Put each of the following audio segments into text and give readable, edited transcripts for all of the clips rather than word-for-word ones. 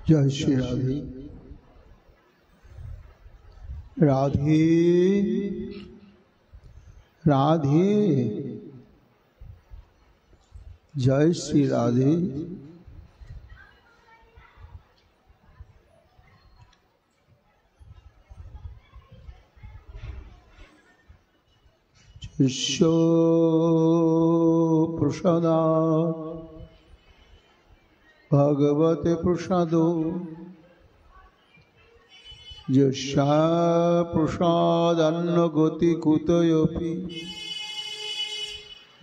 जय श्री राधे। राधे राधे जय श्री राधे। शिष्यो प्रसादात् भगवते प्रसादो यस्या प्रसादान्न गति कुतयोऽपि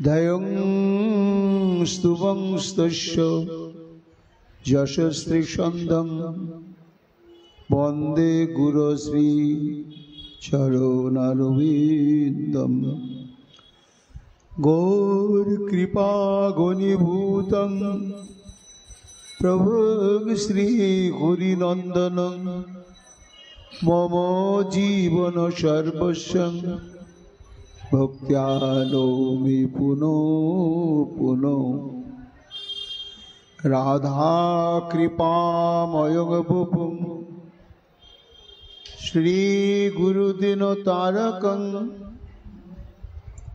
धयं स्तुवं स्तस्य यशस्त्रिछन्दं वन्दे गुरुश्री चरणारविन्दम्। गौर कृपा घनीभूतं प्रभु श्री हरिनन्दनं मम जीवन सर्वस्वं भक्त्या नौमि पुनः पुनः। राधा कृपामयं वपुं श्री गुरुदिन तारकं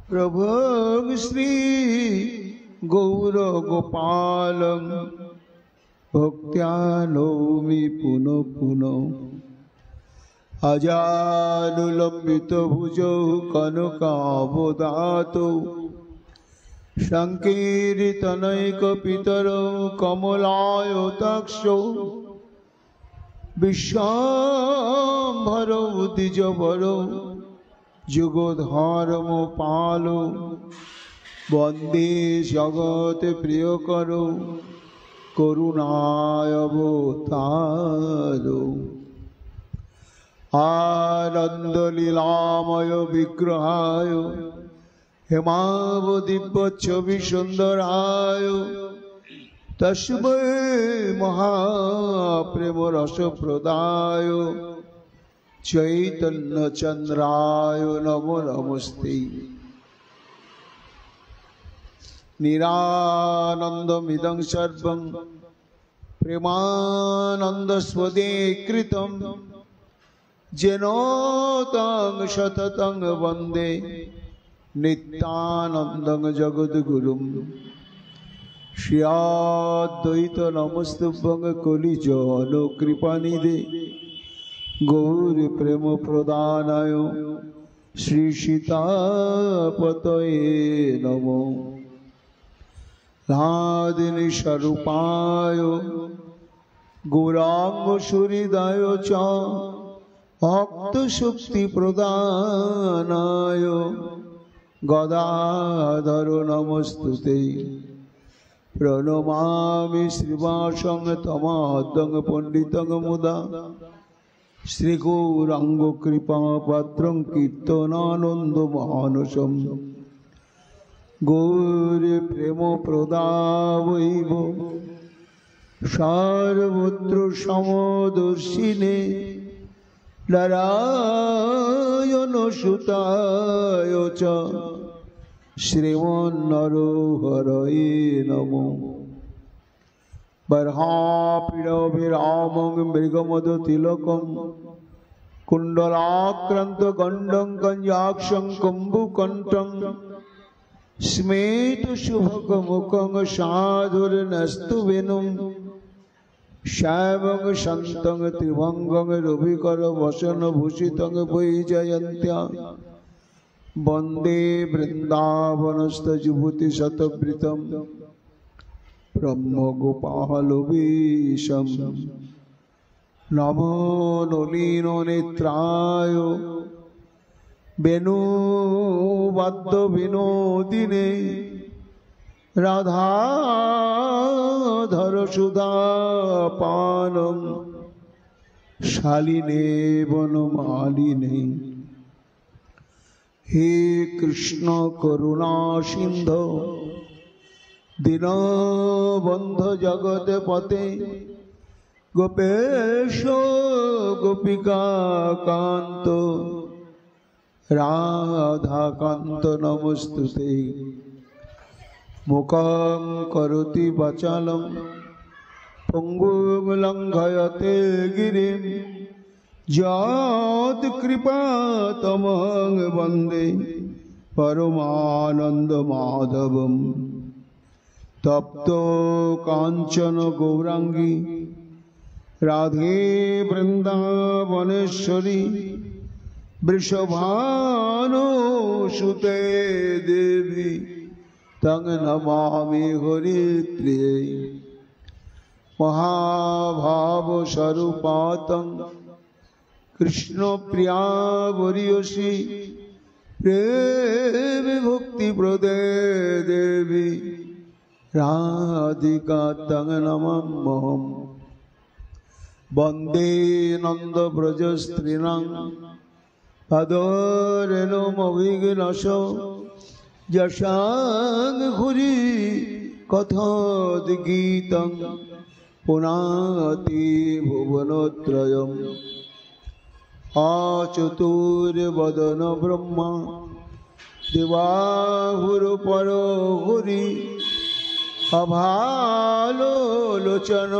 प्रभु श्री गौर गोपालं भक्त्या नौमि पुनः पुनः। अजानुलम्बित भुजौ कनकावदातौ संकीर्तनैकपितरौ कमलायताक्षौ विश्वाम्भरौ द्विजवरौ जुगधर्मपालो वन्दे जगत प्रियकरो करुणावतारो। आनन्दलीलामय विग्रहाय हेमावदिव्यच्छविसुन्दराय तस्मै महाप्रेमरसप्रदाय चैतन्यचन्द्राय नमो नमस्ते। निरानन्दमिदं सर्वं प्रेमानन्दस्वदेकृतं येन तं सततं वन्दे नित्यानन्दं जगद्गुरुं। श्री अद्वैत नमस्तुभ्यं कलिजन कृपानिधे गौर प्रेम प्रदानाय श्री सीतापतये नमो। नादिनी स्वरूपाय गौरांग सुहृदाय च भक्त शक्ति प्रदानाय गदाधर नमस्तुते। प्रणमामि श्रीवासं तमादं पंडितं मुदा श्रीगौरांग कृपापात्रं कीर्तनानन्दमानसं। गौर प्रेम प्रदावैव सर्वत्र समदर्शिने नारायण सुताय च श्रीमन्नरहरये नमो। बर्हापीडविरामं मृगमदतिलकं कुण्डलाक्रान्तगण्डं कञ्जाक्षं कम्बुकण्ठं स्मेतशुभकमुखं साधुर्नस्तु वेणुं श्यामं शान्तं त्रिभङ्गं रविकरवसनभूषितं वैजयन्त्या वन्दे वृन्दावनस्थजुभूतिशतवृतं ब्रह्मगोपालवेशं। नमो नलिननेत्राय वेणुवाद्यविनोदिने राधाधर सुधापानं शालिने वनमालिने। हे कृष्ण करुणा सिंधु दीनबंधु जगतपते गोपेश गोपिका कांत राधाकांत नमस्तुते। मुखं करोति वाचालं পঙ্গুং লঙ্ঘয়তে গিরিম যৎকৃপাতমং বন্দে পরমানন্দ মাধবম। তপ্ত কাঞ্চন গৌরাঙ্গী রাধে বৃন্দাবনেশ্বরী বৃষভানুসুতে দেবী তং নমামি হরিপ্রিয়ে। মহাভাব স্বরূপাতং কৃষ্ণ প্রিয়া বরিয়সী প্রেম ভক্তি প্রদে দেবী রাধিকা তং নমাম্যহম। বন্দে নন্দ ব্রজ স্ত্রীণাং পদরেণুমভিঘ্নস যশাং ঘুরি কথোদ্গীতং পুনাতি ভুবনত্রয়ম। আচতুর্বদন ব্রহ্মা দেবাহুরপরো হরি অভালোচন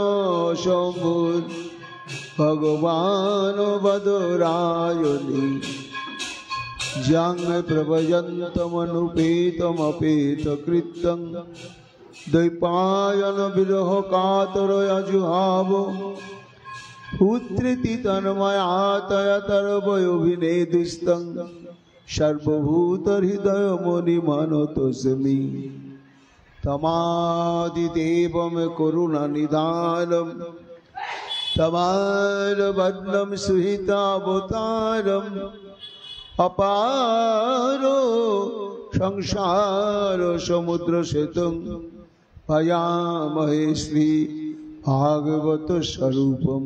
শম্ভুর ভগবান বদরায়ণী। যং প্রভজন্তমনুপেতমপেতকৃত্যং দ্বৈপায়ন বিরহ কাতরয়া জুহাব। পুত্রেতি তন্ময়াতয়তরবয়োভিনেদুস্তং সর্বভূত হৃদয় মণিমানতোऽস্মি। তমাদিদেবম করুণানিধানম তমালবর্ণম সুহিতাবতারম। অপারো সংসার সমুদ্র সেতুং ভয়ামহে শ্রী ভাগবত স্বরূপম।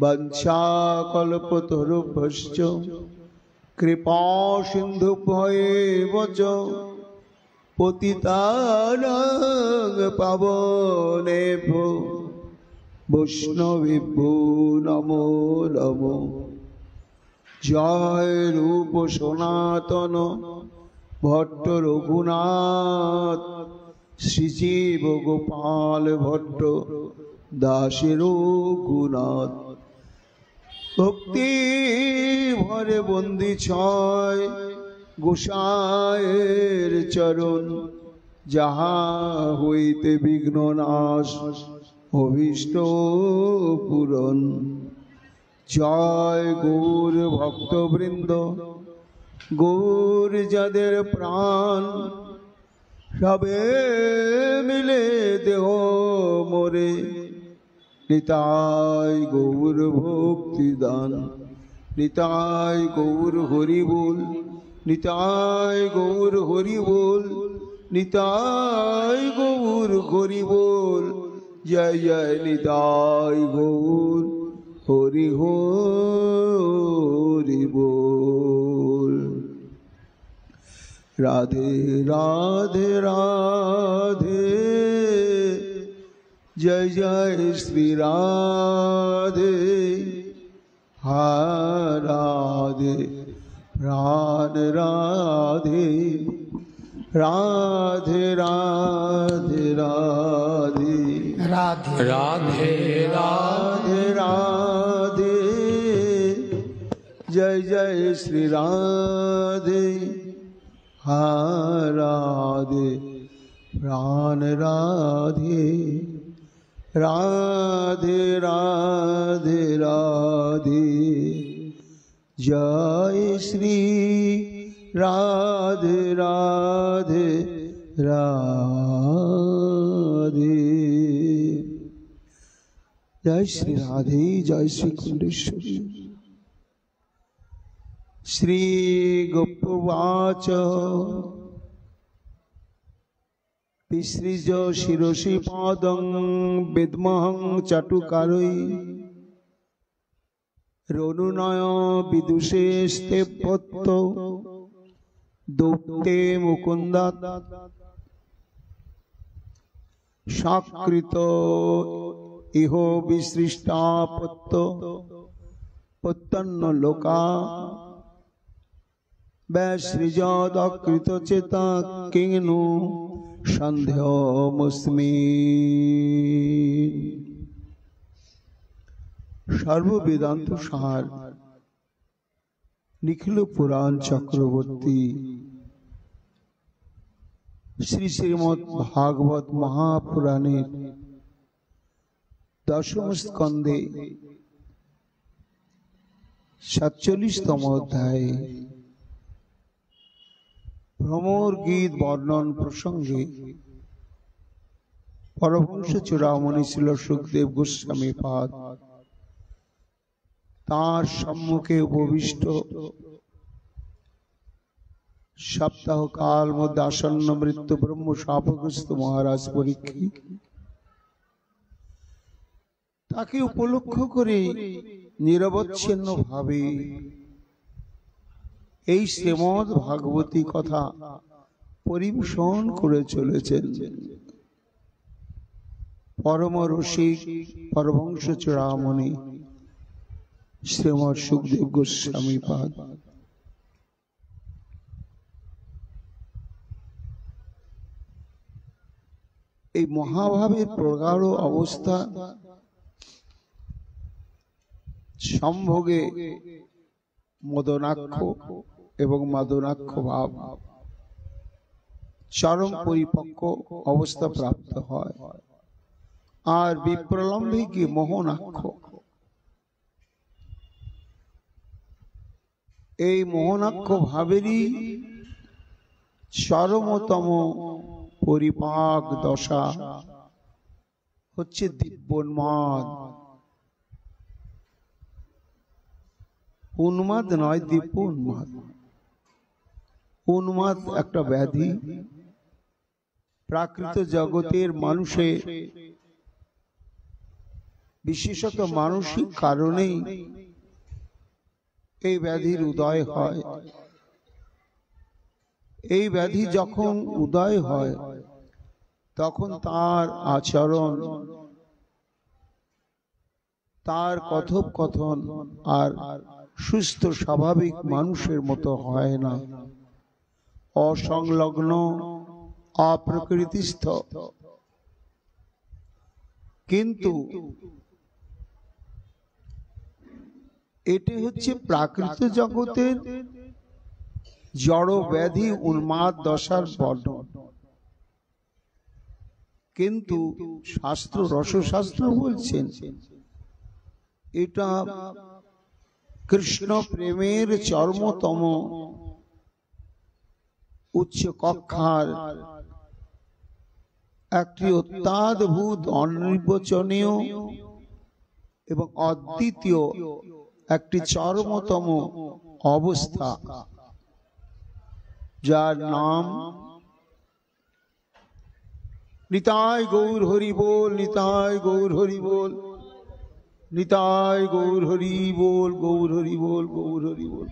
বঞ্চাকল্পতরুভ্যশ্চ কৃপা সিন্ধুভ্যেব চ পতিতানাং পাবনেভ্যো বৈষ্ণবেভ্যো নমো নমো। জয় রূপ সনাতন ভট্ট রঘুনাথ শ্রীজীব গোপাল ভট্ট দাসের গুনাথ। ভক্তি ভরে বন্দি ছয় গোসায়ের চরণ, যাহা হইতে বিঘ্ন নাশ অভীষ্ট পূরণ। জয় গৌর ভক্তবৃন্দ, গৌর যাদের প্রাণ, সবে মিলে দেহ মোরে নিতাই গৌর ভক্তি দান। নিতাই গৌর হরি বল, নিতাই গৌর হরি বল, নিতাই গৌর হরি বল। জয় জয় নিতাই গৌর হরি হরি বল। রাধে রাধে রাধে, জয় জয় শ্রী রাধে। হা রাধে প্রাণ রাধে, রাধে রাধে রাধে, রাধে রাধে রাধে রাধে। জয় জয় শ্রী রাধে। হা রাধে প্রাণ রাধে, রাধে রাধে রাধে। জয় শ্রী রাধে রাধে রাধে। জয় শ্রী রাধে, জয় শ্রী কুণ্ডেশ্বরী। শ্রী গোপবাচ বিসৃজ শিরসি পাদং বিদ্মহং চাটুকারৈ, রনুনয় বিদুষেস্তে পত্ত দৌতে মুকুন্দাৎ। সাকৃত ইহ বিসৃষ্টাপত্ত পত্যন্ন লোকা, ব্যাসৃজদকৃত চেতা কিং নো সন্ধ্যামস্মি। সর্ববেদান্ত সার নিখিল পুরাণ চক্রবর্তী শ্রী শ্রীমৎ ভাগবত মহাপুরাণের দশম স্কন্ধে 47তম অধ্যায়ে ভ্রমর গীত বর্ণন প্রসঙ্গে পরমহংস চূড়ামণি ছিল সুখদেব গোস্বামী পাদ তাঁর সম্মুখে উপবিষ্ট সপ্তাহ কাল মধ্যে আসন্ন মৃত্যু ব্রহ্ম শাপগ্রস্ত মহারাজ পরীক্ষিত তাকে উপলক্ষ করে নিরবচ্ছিন্ন ভাবে এই শ্রীমদ্ ভাগবতী কথা পরিবেশন করে চলেছেন পরম রসিক পরমহংস চূড়ামণি শ্রীমৎ সুখদেব গোস্বামী পাদ। এই মহাভাবের প্রগাঢ় অবস্থা সম্ভোগে মদনাক্ষ এবং মাদনাক্ষ ভাব চরম পরিপক্ক অবস্থা প্রাপ্ত হয়, আর বিপ্রলম্বে গিয়ে মোহনাক্ষ। এই মোহনাক্ষ ভাবেরই চরমতম পরিপাক দশা হচ্ছে দিব্যোন্মাদ। উন্মাদ নয়, দিব্য উন্মাদ। উন্মাদ একটা ব্যাধি, প্রাকৃত জগতের মানুষে বিশেষত মানসিক কারণেই এই ব্যাধির উদয় হয়। এই ব্যাধি যখন উদয় হয় তখন তার আচরণ, তার কথোপকথন আর সুস্থ স্বাভাবিক মানুষের মতো হয় না, অসংলগ্ন, অপ্রকৃতিস্থ। কিন্তু এটি হচ্ছে প্রাকৃত জগতের জড় ব্যাধি উন্মাদ দশার বর্ণন। কিন্তু শাস্ত্র, রসশাস্ত্র বলছেন এটা কৃষ্ণ প্রেমের চরমতম উচ্চ কক্ষার একটি অত্যাদ্ভুত, অনির্বচনীয় এবং অদ্বিতীয় একটি চরমতম অবস্থা, যার নাম নিতাই গৌর হরি বল, নিতাই গৌর হরি বল, নিতাই গৌর হরি বল, গৌর হরি বল, গৌর হরি বল।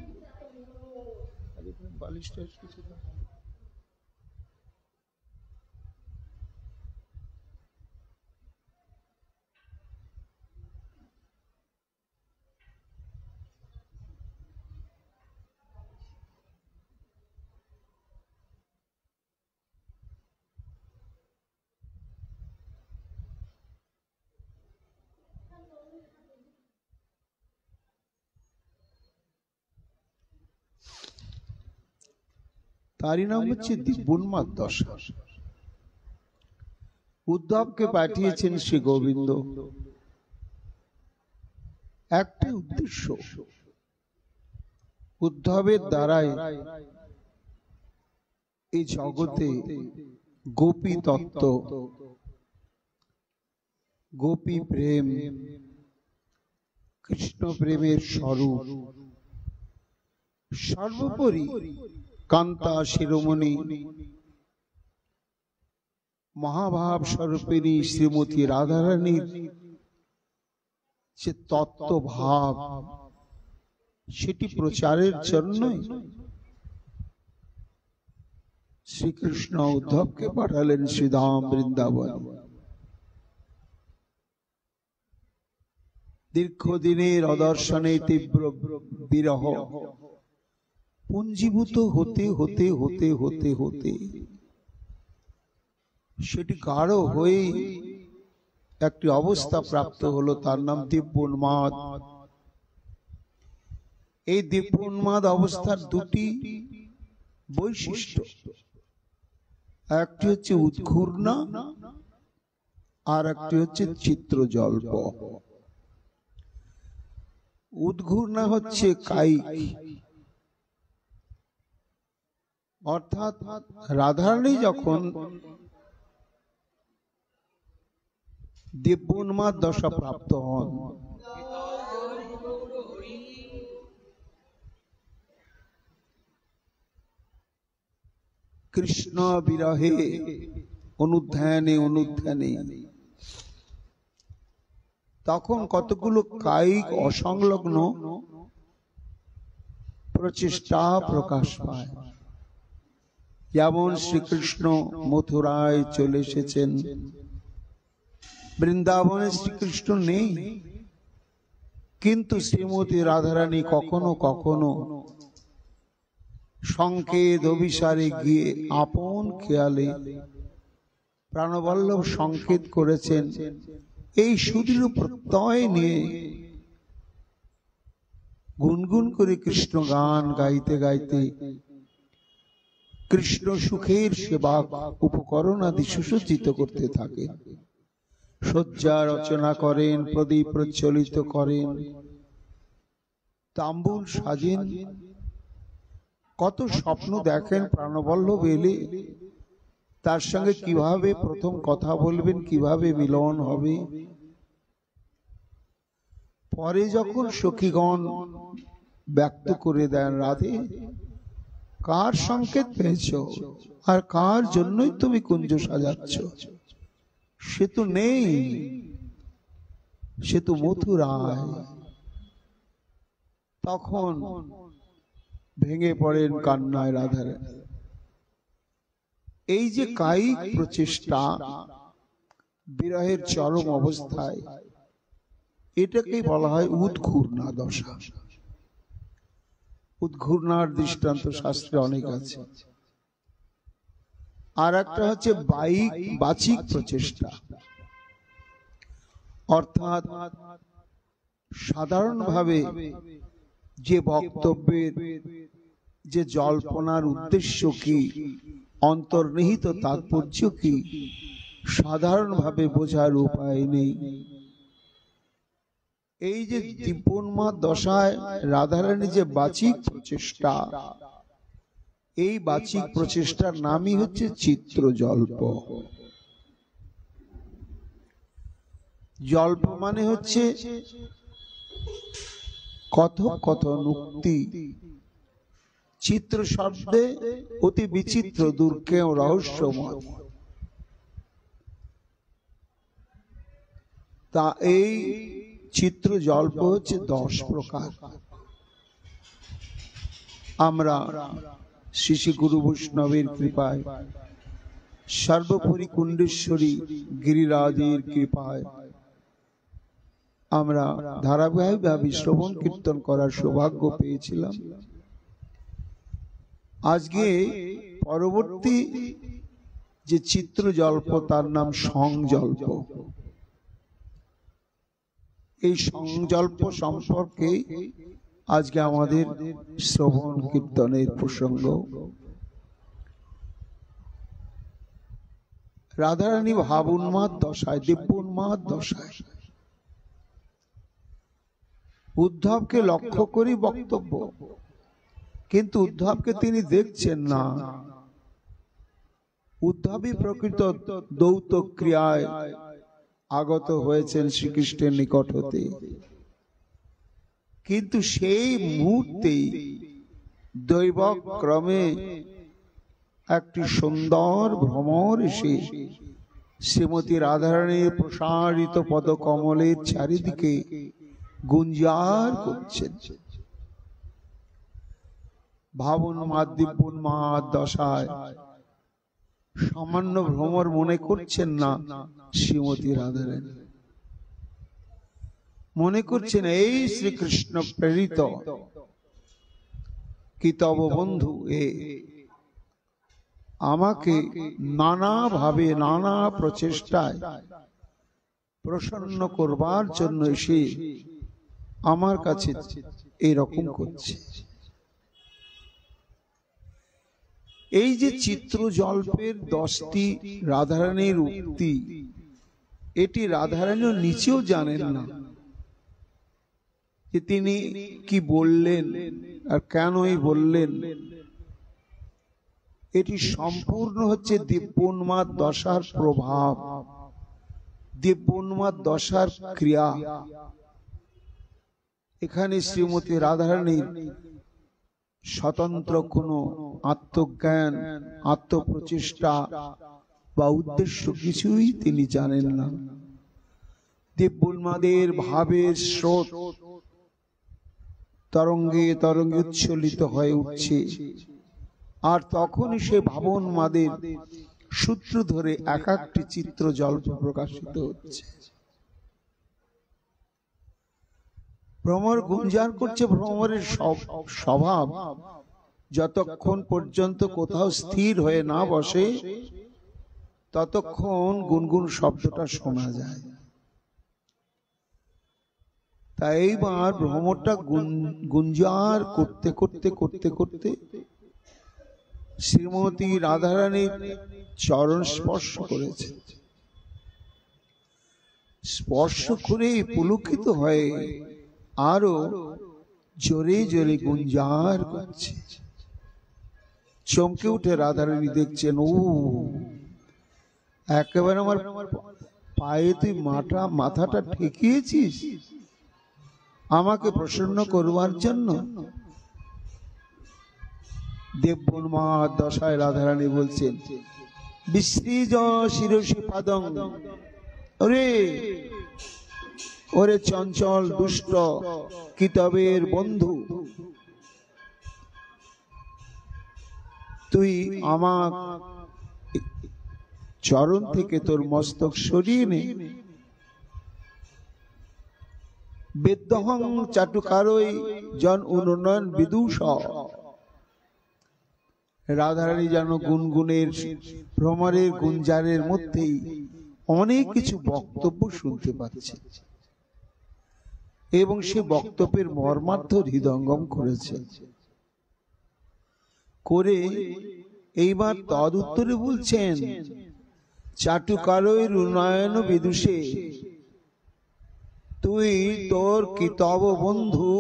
তারই নাম হচ্ছে দিব্যোন্মাদ দশা। উদ্ধবকে পাঠিয়েছেন শ্রী গোবিন্দ একটি উদ্দেশ্য, উদ্ধবের দ্বারাই এই জগতে গোপী তত্ত্ব, গোপী প্রেম, কৃষ্ণ প্রেমের স্বরূপ, সর্বোপরি কান্তা শিরোমণি মহাভাব স্বরূপিণী শ্রীমতী রাধারানীর যে তত্ত্বভাব, সেটি প্রচারের জন্যই শ্রীকৃষ্ণ উদ্ধবকে পাঠালেন শ্রীধাম বৃন্দাবন। দীর্ঘদিনের অদর্শনে তীব্র বিরহ পুঞ্জীভূত হতে হতে হতে হতে হতে সেটি গাঢ় হয়ে একটি অবস্থা প্রাপ্ত হলো, তার নাম দিব্যোন্মাদ। এই দিব্যোন্মাদ অবস্থার দুটি বৈশিষ্ট্য, একটি হচ্ছে উদ্ঘূর্ণা আর একটি হচ্ছে চিত্রজল্প। উদ্ঘূর্ণা হচ্ছে কায়িক, অর্থাৎ রাধারানী যখন দিব্যোন্মাদ দশা প্রাপ্ত হন, কৃষ্ণ বিরহে অনুধ্যানে অনুধ্যানে, তখন কতগুলো কায়িক অসংলগ্ন প্রচেষ্টা প্রকাশ পায়। যেমন শ্রীকৃষ্ণ মথুরায় চলে এসেছেন, বৃন্দাবনে শ্রীকৃষ্ণ নেই, কিন্তু শ্রীমতী রাধারানী কখনো কখনো সংকেত অভিসারে গিয়ে আপন খেয়ালে প্রাণবল্লভ সংকেত করেছেন। এই সুদৃঢ় প্রত্যয় নিয়ে গুনগুন করে কৃষ্ণ গান গাইতে গাইতে কৃষ্ণ সুখের সেবা উপকরণ আদি সুসজ্জিত করতে থাকে। শয্যা রচনা করেন, প্রদীপ প্রজ্বলিত করেন, তাম্বুল সাজেন, কত স্বপ্ন দেখেন প্রাণবল্লভ এলে তার সঙ্গে কিভাবে প্রথম কথা বলবেন, কিভাবে মিলন হবে। পরে যখন সখীগণ ব্যক্ত করে দেন, রাধে কার সংকেত পেয়েছ আর কার জন্যই তুমি কুঞ্জ সাজাচ্ছ, সে তো নেই, সে তো মথুরায়। তখন ভেঙে পড়েন কান্নায় রাধারানী। এই যে কায়িক প্রচেষ্টা বিরহের চরম অবস্থায়, এটাকেই বলা হয় উদ্ঘূর্ণা দশা। উদ্ঘূর্ণার দৃষ্টান্ত শাস্ত্রে অনেক আছে। আর একটা হচ্ছে বাচিক প্রচেষ্টা, অর্থাৎ সাধারণভাবে যে বক্তব্যের যে জল্পনার উদ্দেশ্য কি, অন্তর্নিহিত তাৎপর্য কি, সাধারণভাবে বোঝার উপায় নেই। এই যে দিব্যোন্মাদ দশায় রাধারানী যে বাচিক প্রচেষ্টা, এই বাচিক প্রচেষ্টার নামই হচ্ছে চিত্রজল্প। জল্প মানে হচ্ছে কথোপকথন, উক্তি। চিত্র শব্দে অতি বিচিত্র, দুর্গেয়, রহস্যময়। তা এই চিত্র জল্প হচ্ছে 10 প্রকার। আমরা শ্রী শ্রী গুরু বৈষ্ণবের কৃপায়, সর্বোপরি কুণ্ডেশ্বরী গিরিরাজের কৃপায় আমরা ধারাবাহিকভাবে শ্রবণ কীর্তন করার সৌভাগ্য পেয়েছিলাম। আজকে পরবর্তী যে চিত্র জল্প, তার নাম সংজল্প। এই সংজল্প সম্পর্কে আজকে আমাদের শ্রবণ কীর্তনের প্রসঙ্গ। রাধারানী ভাব উন্মাদ দশায়, দিব্যোন্মাদ দশায়। উদ্ধবকে লক্ষ্য করে বক্তব্য, কিন্তু উদ্ধবকে তিনি দেখছেন না। উদ্ধবই প্রকৃত দৌত ক্রিয়ায় আগত হয়েছেন শ্রীকৃষ্ণের নিকট হতে, কিন্তু সেই মুহূর্তেই দৈব ক্রমে একটি সুন্দর ভ্রমর এসে শ্রীমতী রাধারানীর প্রসারিত পদকমলের চারিদিকে গুঞ্জার করছেন। ভাবোন্মাদ দিব্যোন্মাদ দশায় সামান্য ভ্রমর মনে করছেন না শ্রীমতী রাধারানী, মনে করছেন এই শ্রীকৃষ্ণ প্রেরিত কি তব বন্ধু। আমাকে নানাভাবে নানা প্রচেষ্টায় প্রসন্ন করবার জন্য এসে আমার কাছে এরকম করছে। এই যে চিত্রজল্পের 10টি রাধারানীর উক্তি, এটি রাধারানীও নিচেও জানেন না যে তিনি কি বললেন আর কেনই বললেন। এটি সম্পূর্ণ হচ্ছে দিব্যোন্মাদ দশার প্রভাব, দিব্যোন্মাদ দশার ক্রিয়া। এখানে শ্রীমতী রাধারানীর স্বতন্ত্র কোনো আত্মজ্ঞান, আত্মপ্রচেষ্টা বা উদ্দেশ্য কিছুই তিনি জানেন না। দিব্যোন্মাদের ভাবের স্রোত তরঙ্গে তরঙ্গে উচ্ছ্বলিত হয়ে উঠছে, আর তখনই সে ভাবোন্মাদের সূত্র ধরে এক একটি চিত্র জল্প প্রকাশিত হচ্ছে। ভ্রমর গুঞ্জার করছে। ভ্রমরের স্বভাব যতক্ষণ পর্যন্ত কোথাও স্থির হয়ে না বসে ততক্ষণ গুনগুন শব্দটা শোনা যায়। তাই এইবার ভ্রমরটা গুঞ্জার করতে করতে করতে করতে শ্রীমতী রাধারানীর চরণ স্পর্শ করেছে। স্পর্শ করে পুলকিত হয়ে আরো জোরে জোরে গুঞ্জার করছে। চমকে উঠে রাধারানী দেখছেন, ও একেবারে আমার পায়ে তুই মাথাটা ঠেকিয়েছিস আমাকে প্রসন্ন করবার জন্য। দিব্যোন্মাদ দশায় রাধারানী বলছেন, বিসৃজ শিরসি পাদং, ওরে ওরে চঞ্চল দুষ্ট কিতবের বন্ধু, তুই আমার চরণ থেকে তোর মস্তক সরিয়ে নে। বেদ্যহং চাটুকারই জন উন্নয়ন বিদুষ। রাধারানী যেন গুনগুনের ভ্রমরের গুঞ্জারের মধ্যেই অনেক কিছু বক্তব্য শুনতে পাচ্ছে এবং সে বক্তব্যের মর্মার্থ হৃদয়ঙ্গম করেছে। করে এইবার তদ উত্তরে বলছেন, চাটুকারই উন্নয়ন বিদুষে, তুই তোর কিতব বন্ধু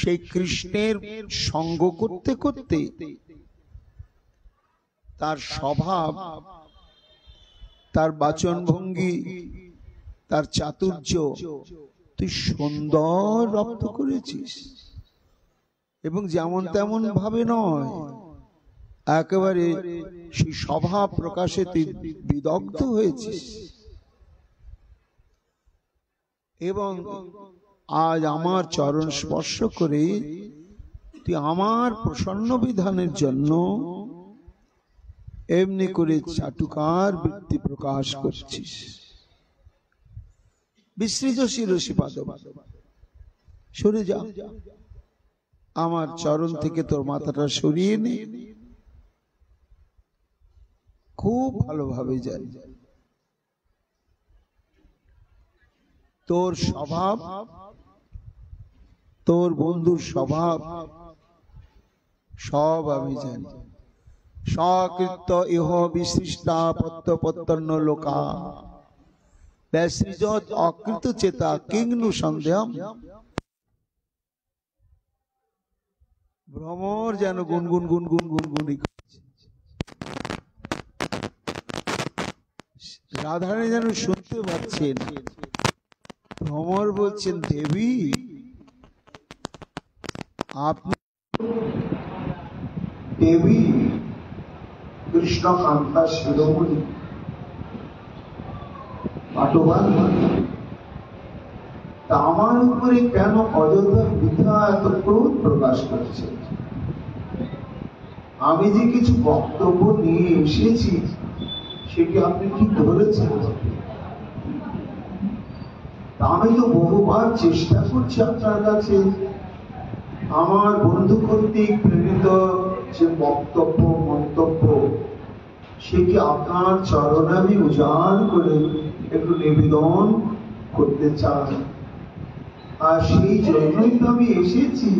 সেই কৃষ্ণের সঙ্গ করতে করতে তার স্বভাব, তার বাচন ভঙ্গি, তার চাতুর্য তুই সুন্দর রপ্ত করেছিস এবং যেমন তেমন ভাবে নয়, একেবারে সেই স্বভাব প্রকাশে তুই বিদগ্ধ হয়েছিস। এবং আজ আমার চরণ স্পর্শ করে তুই আমার প্রসন্ন বিধানের জন্য এমনি করে চাটুকার বৃত্তি প্রকাশ করছিস। বিসৃজ শিরসি পাদম, সরে যা, আমার চরণ থেকে তোর মাথাটা সরিয়ে নে। খুব ভালোভাবে জানি তোর স্বভাব, তোর বন্ধুর স্বভাব সব আমি জানি। সকৃত ইহ বিশিষ্টা প্রত্যপত্তন্ন লোকা ব্যাসৃজত অকৃত চেতা কিংনু সন্দেহম। ভ্রমর যেন গুনগুন গুনগুন গুনগুনি করছে, রাধারানী যেন শুনতে পাচ্ছেন। ভ্রমর বলছেন, দেবী আপনি দেবী কৃষ্ণ কান্তা শিরোমণি পাটবান, তা আমার উপরে কেন অযথা বৃথা এত ক্রোধ প্রকাশ করছে? আমি যে কিছু বক্তব্য নিয়ে এসেছি সেটি আপনি কি ধরেছেন? আমি তো বহুবার চেষ্টা করছি আপনার কাছে আমার বন্ধু কর্তৃক প্রেরিত যে বক্তব্য মন্তব্য সেটি আপনার চরণে আমি উজাড় করে একটু নিবেদন করতে চাই, আর সেই জন্যই তো আমি এসেছি।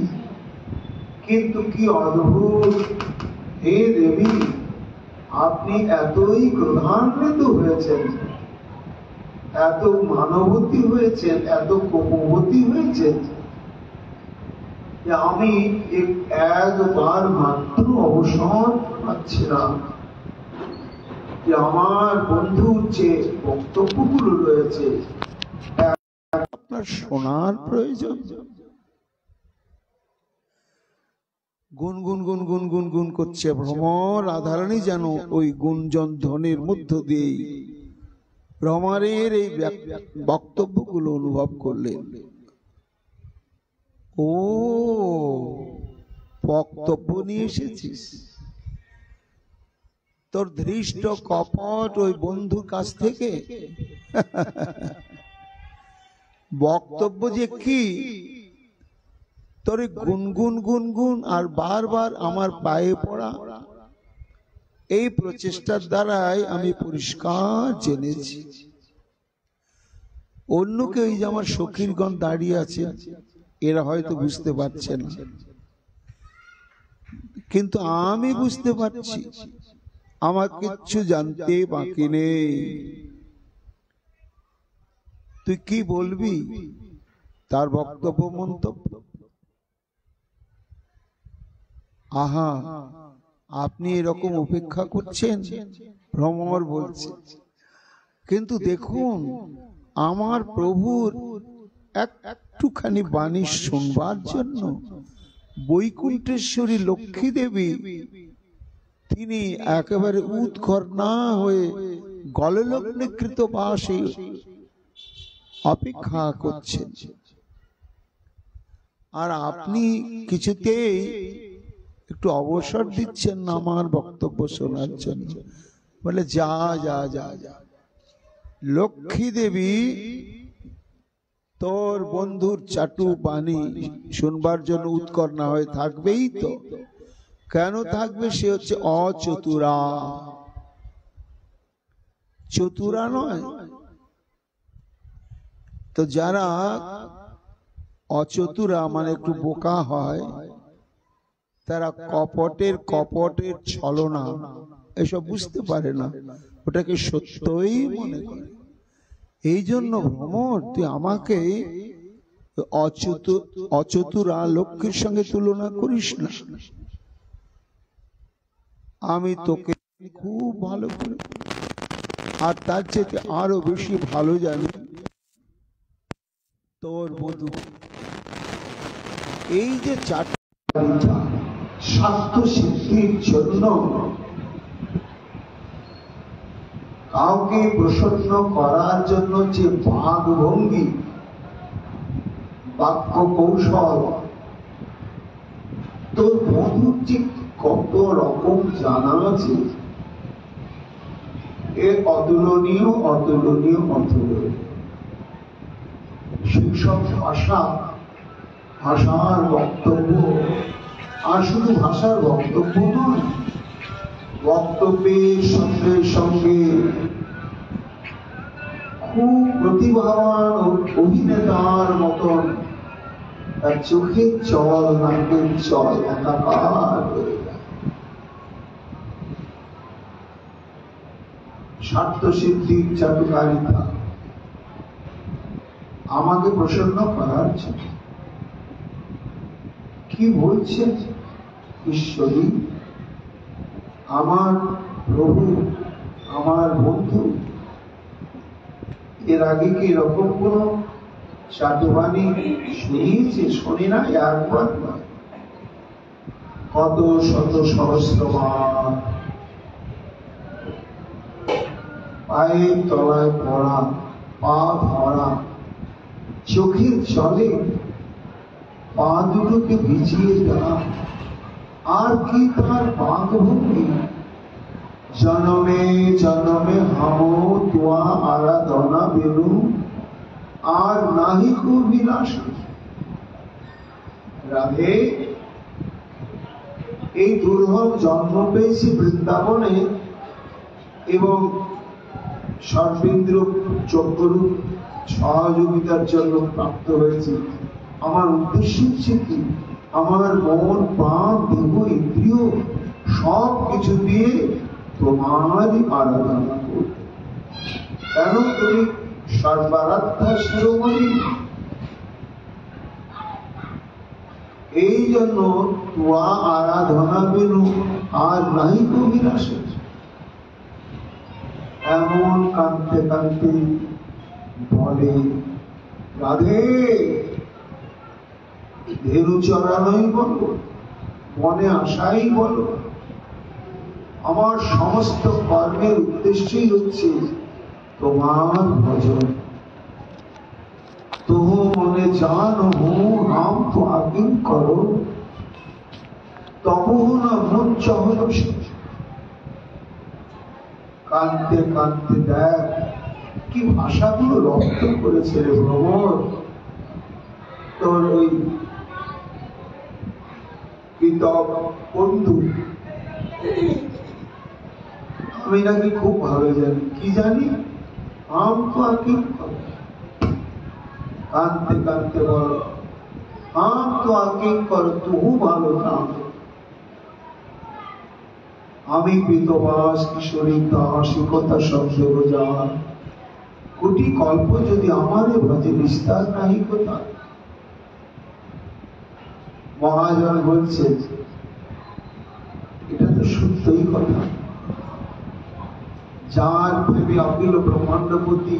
কিন্তু কি অদ্ভুত হে দেবী, আপনি এতই ক্রোধান্বিত হয়েছেন, এত মানবতী হয়েছেন, এত কোপবতী হয়েছেন যে আমি একবার মাত্র অবসর পাচ্ছিলাম যে আমার বন্ধুর যে বক্তব্যগুলো রয়েছে আপনার শোনার প্রয়োজন। গুনগুন গুনগুন গুনগুন করছে ভ্রমর। রাধারানী যেন ওই গুঞ্জন ধ্বনির মধ্য দিয়ে ভ্রমরের এই বক্তব্যগুলো অনুভব করলেন। ও বক্তব্য নিয়ে এসেছিস, তোর ধৃষ্ট কপট ওই বন্ধুর কাছ থেকে বক্তব্য যে কি, তোর গুনগুন গুনগুন আর বারবার আমার পায়ে পড়া, এই প্রচেষ্টার দ্বারাই আমি পরিষ্কার জেনেছি। অন্য কেউ, এই যে আমার সখীরগণ দাঁড়িয়ে আছে, এরা হয়তো বুঝতে পারছে না, কিন্তু আমি বুঝতে পারছি। আমার কিচ্ছু জানতে বাকি নেই। তুই কি বলবি তার বক্তব্য মন্তব্য? আহা, আপনি এরকম উপেক্ষা করছেন? ভ্রমর বলছে, কিন্তু দেখুন আমার প্রভুর একটুখানি বাণী শুনবার জন্য বৈকুণ্ঠেশ্বরী লক্ষ্মী দেবী তিনি একেবারে উৎকর না হয়ে গললগ্নকৃত বাসে অপেক্ষা করছেন, আর আপনি কিছুতেই একটু অবসর দিচ্ছেন না আমার বক্তব্য শোনার জন্য। বলে যা যা যা যা, লক্ষ্মী দেবী তোর বন্ধুর চাটু বাণী শুনবার জন্য উৎকর না হয়ে থাকবেই তো। কেন থাকবে? সে হচ্ছে অচতুরা, চতুরা নয় তো। যারা অচতুরা মানে একটু বোকা হয়, তারা কপটের ছলনা এসব বুঝতে পারে না, ওটাকে সত্যই মনে করে। এই জন্য ভ্রমর, তুই আমাকে অচতুরা লক্ষ্মীর সঙ্গে তুলনা করিস না। আমি তোকে খুব ভালো করে, আর তার চেয়ে আরো বেশি ভালো জানি তোর বধূ। এই যে চারটা স্বাস্থ্য সিদ্ধির জন্য কাউকে প্রসন্ন করার জন্য যে বাক ভঙ্গি, বাক্য কৌশল, তোর বন্ধুর যে কত রকম জানা আছে, এ অতুলনীয় অতুলনীয় অতুলনীয়। সেসব ভাষার বক্তব্য, আর শুধু ভাষার বক্তব্য নয়, বক্তব্যের সঙ্গে সঙ্গে খুব প্রতিভাবান অভিনেতার মতন তার চোখের জল, নাকের জল একাকার হয়ে যায়। স্বার্থ সিদ্ধির চাটুকারিতা আমাকে প্রসন্ন করার জন্য। কি বলছেন ঈশ্বরী, আমার প্রভু, আমার বন্ধু এর আগে কি এরকম কোন চাটুবাণী শুনিয়েছে? শুনি না, একবার নয়, কত শত সহস্রবার পায়ের তলায় পড়া, পা ধরা, চোখের জলে পা দুটোকে ভিজিয়ে দেওয়া, আর কি তার বাকভঙ্গি। জনমে জনমে হামো তোয়া আরাধনা বেনু, আর নাহি কো বিলাস। রাধে, এই দুর্লভ জন্ম পেয়েছি বৃন্দাবনে এবং সর্বেন্দ্র চক্ররূপ সহযোগিতার জন্য প্রাপ্ত হয়েছি। আমার উদ্দেশ্য হচ্ছে কি, আমার মন প্রাণ দেহ ইন্দ্রিয় সব কিছু দিয়ে তোমারই আরাধনা করব। কেন? তুমি সর্বারাধ্যা শিরোমণি। এই জন্য তোয়া আরাধনা বিনু আর নাই কবিরাসে। এমন কাঁদতে কাঁদতে বলে, রাধে ধেনু চড়ানোই বলো, মনে আশাই বলো, আমার সমস্ত কর্মের উদ্দেশ্যই হচ্ছে তোমার ভজন। তো মনে জান হूं हम तो आज्ञा करो তবু না মন চহল। কাঁদতে কাঁদতে দেখ কি ভাষাগুলো রপ্ত করেছে রে ভ্রমর। তোর ওই কীটক বন্ধু, আমি নাকি খুব ভালো জানি। কি জানি? আম তো আকি কাঁদতে কাঁদতে বল, আম তো আকি কর তবু ভালো নাম। আমি বিধবাস কিশোরী দাসিকতা শব্দ বোঝান কোটি কল্প যদি আমারে ভজে নিস্তার নাহি কথা। মহাজন বলছে এটা তো সত্যই কথা। যার প্রেমে অখিল ব্রহ্মাণ্ডপতি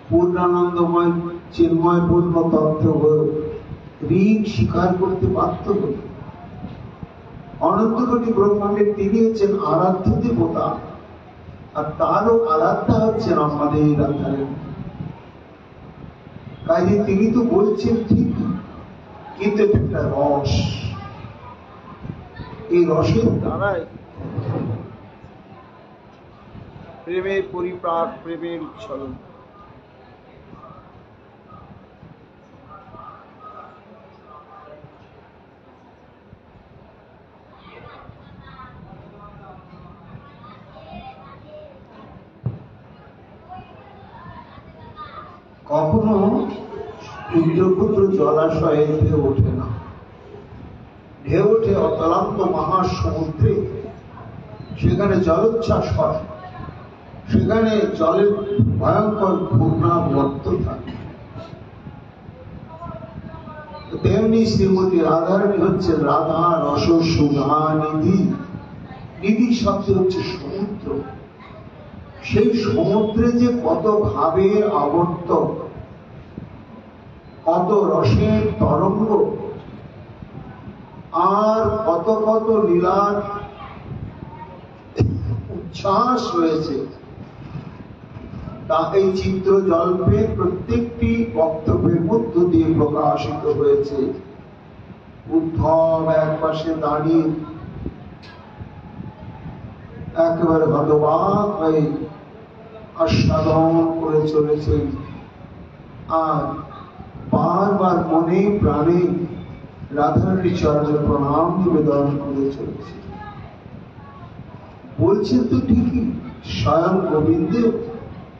পূর্ণানন্দময় চিন্ময় পূর্ণ তত্ত্ব ঋণ স্বীকার করতে বাধ্য হল। অনন্ত কোটি ব্রহ্মাণ্ডের তিনি হচ্ছেন আরাধ্য দেবতা, আর তারও আরাধ্যা হচ্ছেন আমাদের রাধারানী। কাজে তিনি তো বলছেন ঠিক, কিন্তু একটা রস, এই রসের দ্বারাই প্রেমের পরিপ্রাক, প্রেমের উচ্ছলন। কখনো ইন্দ্রপুত্র জলাশয়ে ঢেউ ওঠে না, ঢেউ ওঠে অতলান্ত মহাসমুদ্রে। সেখানে জলোচ্ছ্বাস হয়, সেখানে জলের ভয়ঙ্কর ঘূর্ণাবর্ত থাকে। তেমনি শ্রীমতী রাধারানী হচ্ছেন রাধা রস সুধা নিধি। নিধি শব্দ হচ্ছে সমুদ্র। সেই সমুদ্রে যে কত ভাবের আবর্ত, কত রসের তরঙ্গ, আর কত কত লীলার উচ্ছ্বাস রয়েছে, তা এই চিত্র জল্পে প্রত্যেকটি বক্তব্যের মধ্য দিয়ে প্রকাশিত হয়েছে। উদ্ধব এক পাশে দাঁড়িয়ে একেবারে হতবাক হয়ে আস্বাদন করে চলেছেন, আর বারবার মনে প্রাণে রাধারানীর চরণে প্রণাম নিবেদন করে চলেছে। বলছেন তো ঠিকই, স্বয়ং গোবিন্দ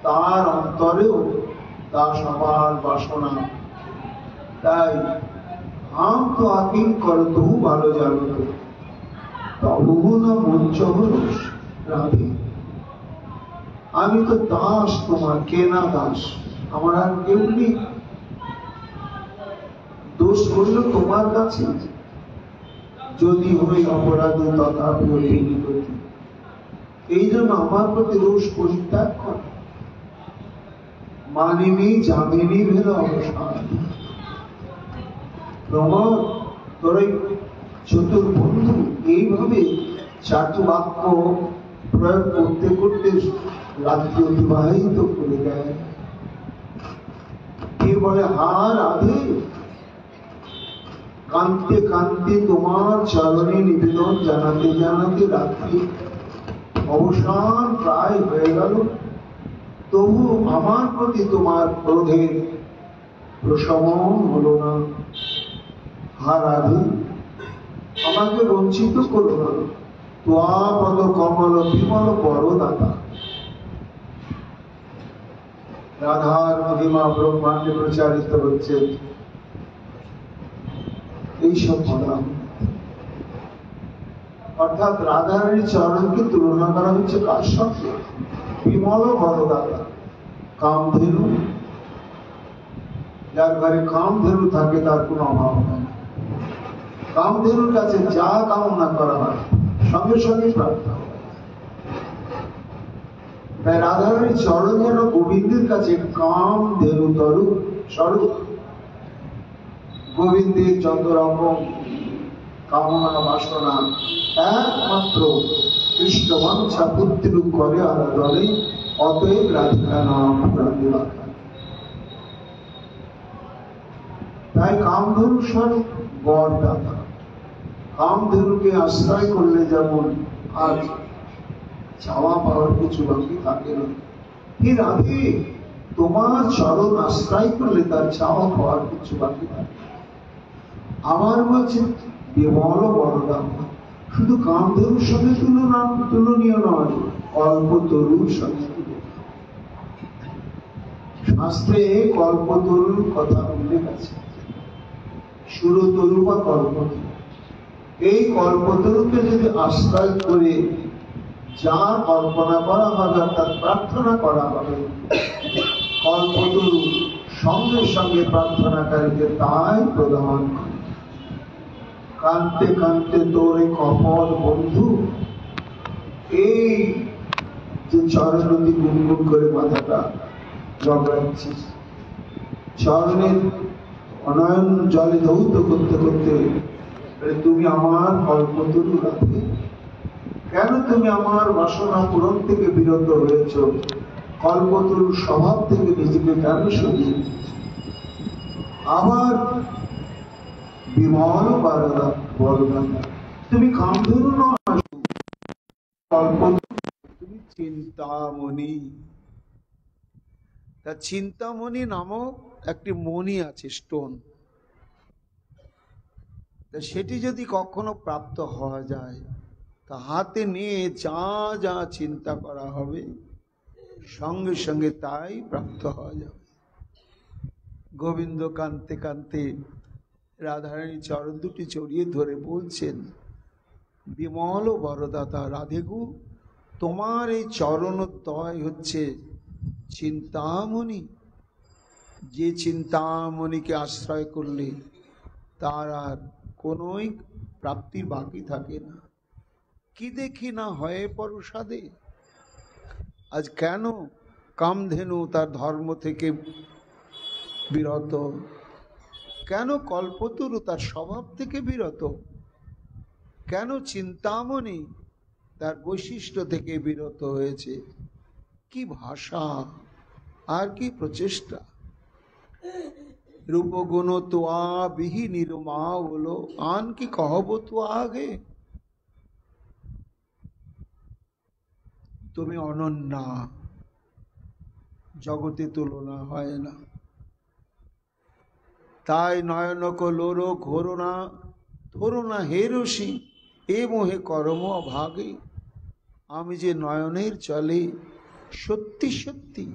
তার অন্তরেও তার সবার বাসনা। তাই আম তো আকিম কর তবু ভালো জানত তবু না মঞ্চ রাধে। আমি তো দাস, তোমার কেনা দাস, আমার আর কেউ নেই। দোষ করলো তোমার কাছে, যদি হই অপরাধ তথাপি অতিগতি। এই জন্য আমার প্রতি রোষ পরিত্যাগ কর। মানিনি জামিনি ভেদ অবসান। প্রমোদ, তোর চতুর্বন্ধু এইভাবে চাটু বাক্য প্রয়োগ করতে করতে রাত্রি অতিবাহিত করে দেয়। কে বলে, হা রাধে, কাঁদতে কাঁদতে তোমার চরণে নিবেদন জানাতে জানাতে রাত্রি অবসান প্রায় হয়ে গেল, তবু আমার প্রতি তোমার ক্রোধের প্রশমন হলো না। হা রাধে, আমাকে বঞ্চিত করো না। তোয়া পদ কমল বিমল বরদাতা। রাধার মহিমা ব্রহ্মাণ্ডে প্রচারিত হচ্ছে এইসব বলা, অর্থাৎ রাধারানীর চরণকে তুলনা করা হচ্ছে কার সঙ্গে? বিমল বরদাতা, কামধেনু। যার ঘরে কামধেনু থাকে তার কোনো অভাব হয় না। কামধেনুর কাছে যা কামনা করা হয় সঙ্গে সঙ্গে প্রাপ্ত হয়। তাই রাধারানীর চরণ যেন গোবিন্দের কাছে কামধেনু তরু স্বরূপ। গোবিন্দের যত রকম কামনা বাসনা একমাত্র কৃষ্ণ বাঞ্ছা পুত্ররূপ করে আরাধনে, অতএব রাধিকা নাম রাধে রাখা। তাই কামধেনু স্বরূপ বরদাতা। কামধেনুকে আশ্রয় করলে যেমন আজ চাওয়া পাওয়ার কিছু বাকি থাকে না, হে রাধে তোমার চরণ আশ্রয় করলে তার চাওয়া পাওয়ার কিছু বাকি থাকে। আমার বলছে বিমল বরদাতা শুধু কামধেনুর সঙ্গে তুলনীয় নয়, কল্পতরুর সঙ্গে তুলনীয়। শাস্ত্রে কল্পতরুর কথা উল্লেখ আছে, সুরতরু বা কল্পতরু। এই কল্পতরুকে যদি আশ্রয় করে যা কল্পনা করা হবে অর্থাৎ প্রার্থনা করা হবে, কল্পতরু সঙ্গে সঙ্গে প্রার্থনাকারীকে তাই প্রদান করে। কান্তে কান্তে তোরে কপল বন্ধু, এই যে চরণতি গুনগুন করে মাথাটা জগড়াচ্ছিস, চরণের অনয়ন জলে ধৌত করতে করতে তুমি আমার কল্পতরু রাধে, কেন তুমি আমার বাসনা পূরণ থেকে বিরত হয়েছ? কল্পতরুর স্বভাব থেকে নিজেকে কেন সরিয়ে আবার বিমল বরদাতা? তুমি কামধেনু নয়, কল্পতরু, তুমি চিন্তামণি। তা চিন্তামণি নামক একটি মণি আছে, স্টোন। সেটি যদি কখনো প্রাপ্ত হওয়া যায় তা হাতে নিয়ে যা যা চিন্তা করা হবে সঙ্গে সঙ্গে তাই প্রাপ্ত হওয়া যাবে। গোবিন্দ কান্তে কান্তে রাধারানীর চরণ দুটি জড়িয়ে ধরে বলছেন, বিমল বরদাতা রাধেগু, তোমার এই চরণোদ্বয় হচ্ছে চিন্তামণি। যে চিন্তামণিকে আশ্রয় করলে তার আর কোনোই প্রাপ্তির বাকি থাকে না। কি দেখি না হয় পরসাদে। আজ কেন কামধেনু তার ধর্ম থেকে বিরত? কেন কল্পতরু তার স্বভাব থেকে বিরত? কেন চিন্তামণি তার বৈশিষ্ট্য থেকে বিরত হয়েছে? কি ভাষা আর কি প্রচেষ্টা! রূপগুণ তোয়া বিহি নিরমা বলো, আন কি কহব তো আগে। তুমি অনন্যা, জগতে তুলনা হয় না। তাই নয়নক লোরো ঘোরনা ধরোনা হে রসি, এ মোহে কর্ম অভাগে। আমি যে নয়নের চলে সত্যি সত্যি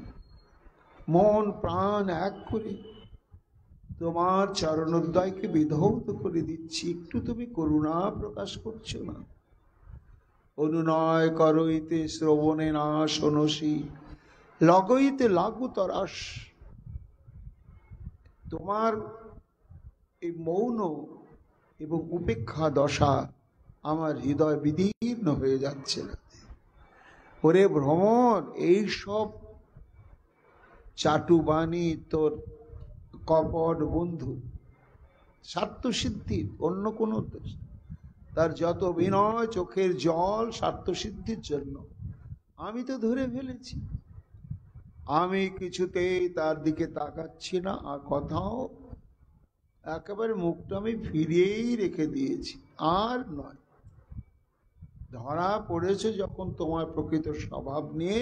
মন প্রাণ এক করে তোমার চরণোদ্বয়কে বিধৌত করে দিচ্ছি, একটু তুমি করুণা প্রকাশ করছো না? অনুনয় করইতে শ্রবণে না শোনসি, লগইতে লাগু তরাস। তোমার এই মৌন এবং উপেক্ষা দশা আমার হৃদয় বিদীর্ণ হয়ে যাচ্ছে না। ওরে ভ্রমর, এইসব চাটুবাণী তোর কপট বন্ধু, স্বার্থসিদ্ধির, অন্য কোনো উদ্দেশ্য। তার যত বিনয়, চোখের জল স্বার্থসিদ্ধির জন্য। আমি তো ধরে ফেলেছি, আমি কিছুতেই তার দিকে তাকাচ্ছি না, আর কথাও একেবারে মুখটা আমি ফিরিয়েই রেখে দিয়েছি, আর নয়। ধরা পড়েছে যখন তোমার প্রকৃত স্বভাব নিয়ে,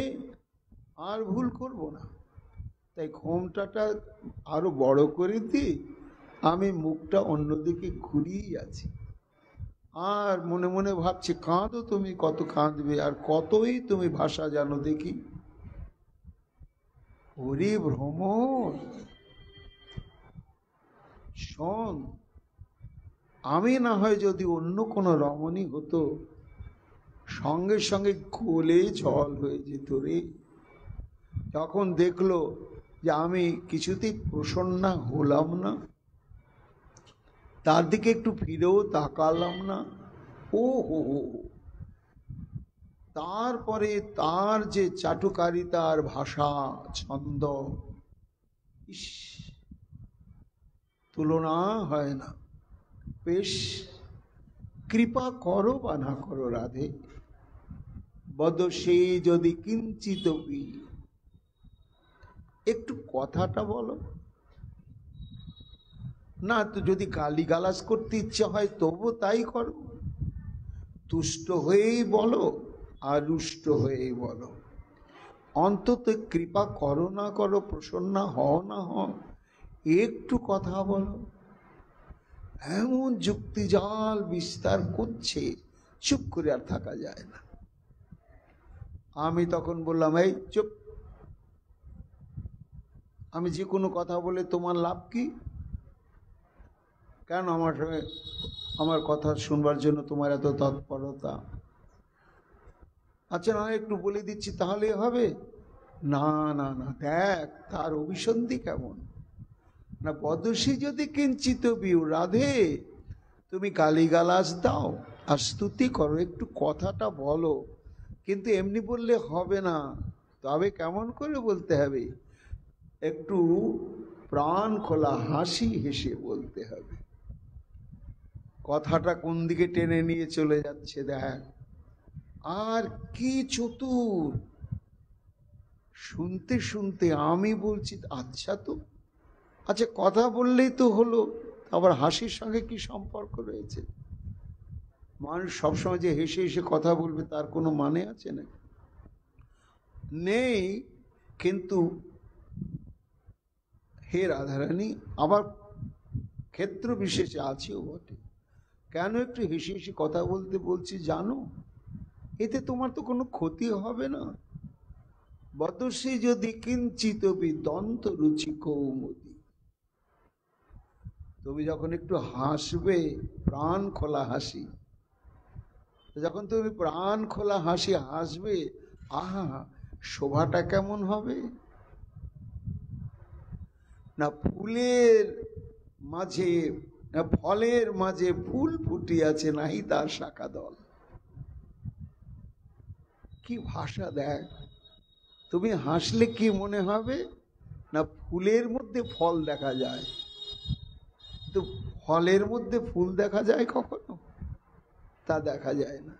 আর ভুল করব না। তাই ঘোমটাটা আরো বড় করে দিই, আমি মুখটা অন্যদিকে ঘুরিয়েই আছি। আর মনে মনে ভাবছি কাঁদো তুমি, কত কাঁদবে আর কতই তুমি ভাষা জানো দেখি। ওরে ভ্রমর, শোন, আমি না হয় যদি অন্য কোনো রমণী হতো সঙ্গে সঙ্গে কোলে জল হয়ে যেত রে। যখন দেখলো যে আমি কিছুতেই প্রসন্না হলাম না, তার দিকে একটু ফিরেও তাকালাম না, ও হো হো, তারপরে তার যে চাটুকারিতার ভাষা ছন্দ, ইস, তুলনা হয় না। বেশ, কৃপা করো বা না করো রাধে, বদসে যদি কিঞ্চিত, একটু কথাটা বলো না। তো যদি গালিগালাজ করতে ইচ্ছে হয় তবু তাই করো, তুষ্ট হয়েই বলো আর রুষ্ট হয়েই বলো, অন্তত কৃপা করো না করো, প্রসন্ন হও না হও, একটু কথা বলো। এমন যুক্তিজাল বিস্তার করছে, চুপ করে আর থাকা যায় না। আমি তখন বললাম, এই চুপ, আমি যে কোনো কথা বলে তোমার লাভ কি? কেন আমার সঙ্গে আমার কথা শুনবার জন্য তোমার এত তৎপরতা? আচ্ছা না, একটু বলে দিচ্ছি তাহলে হবে? না না না, দেখ তার অভিসন্ধি কেমন না। বদসী যদি কিঞ্চিত বিউ, রাধে তুমি গালিগালাজ দাও আর স্তুতি করো, একটু কথাটা বলো, কিন্তু এমনি বললে হবে না। তবে কেমন করে বলতে হবে? একটু প্রাণ খোলা হাসি হেসে বলতে হবে। কথাটা কোন দিকে টেনে নিয়ে চলে যাচ্ছে দেখ। আর কি চতুর! শুনতে শুনতে আমি বলছি, আচ্ছা তো, আচ্ছা কথা বললেই তো হলো, আবার হাসির সঙ্গে কি সম্পর্ক রয়েছে? মানুষ সবসময় যে হেসে হেসে কথা বলবে তার কোনো মানে আছে না? নেই। কিন্তু হে রাধারানী, আবার ক্ষেত্র বিশেষে আছেও বটে। কেন একটু হেসে হেসে কথা বলতে বলছি জানো? এতে তোমার তো কোনো ক্ষতি হবে না। বদসী যদি কিঞ্চিত দন্ত রুচি কৌমুদী, তুমি যখন একটু হাসবে, প্রাণ খোলা হাসি, যখন তুমি প্রাণ খোলা হাসি হাসবে, আহা, শোভাটা কেমন হবে না। ফুলের মাঝে, ফলের মাঝে ফুল ফুটিয়াছে, নাহি তার শাখা দল। কি ভাষা দেখ! তুমি হাসলে কি মনে হবে না ফুলের মধ্যে ফল দেখা যায়, তো ফলের মধ্যে ফুল দেখা যায় কখনো? তা দেখা যায় না।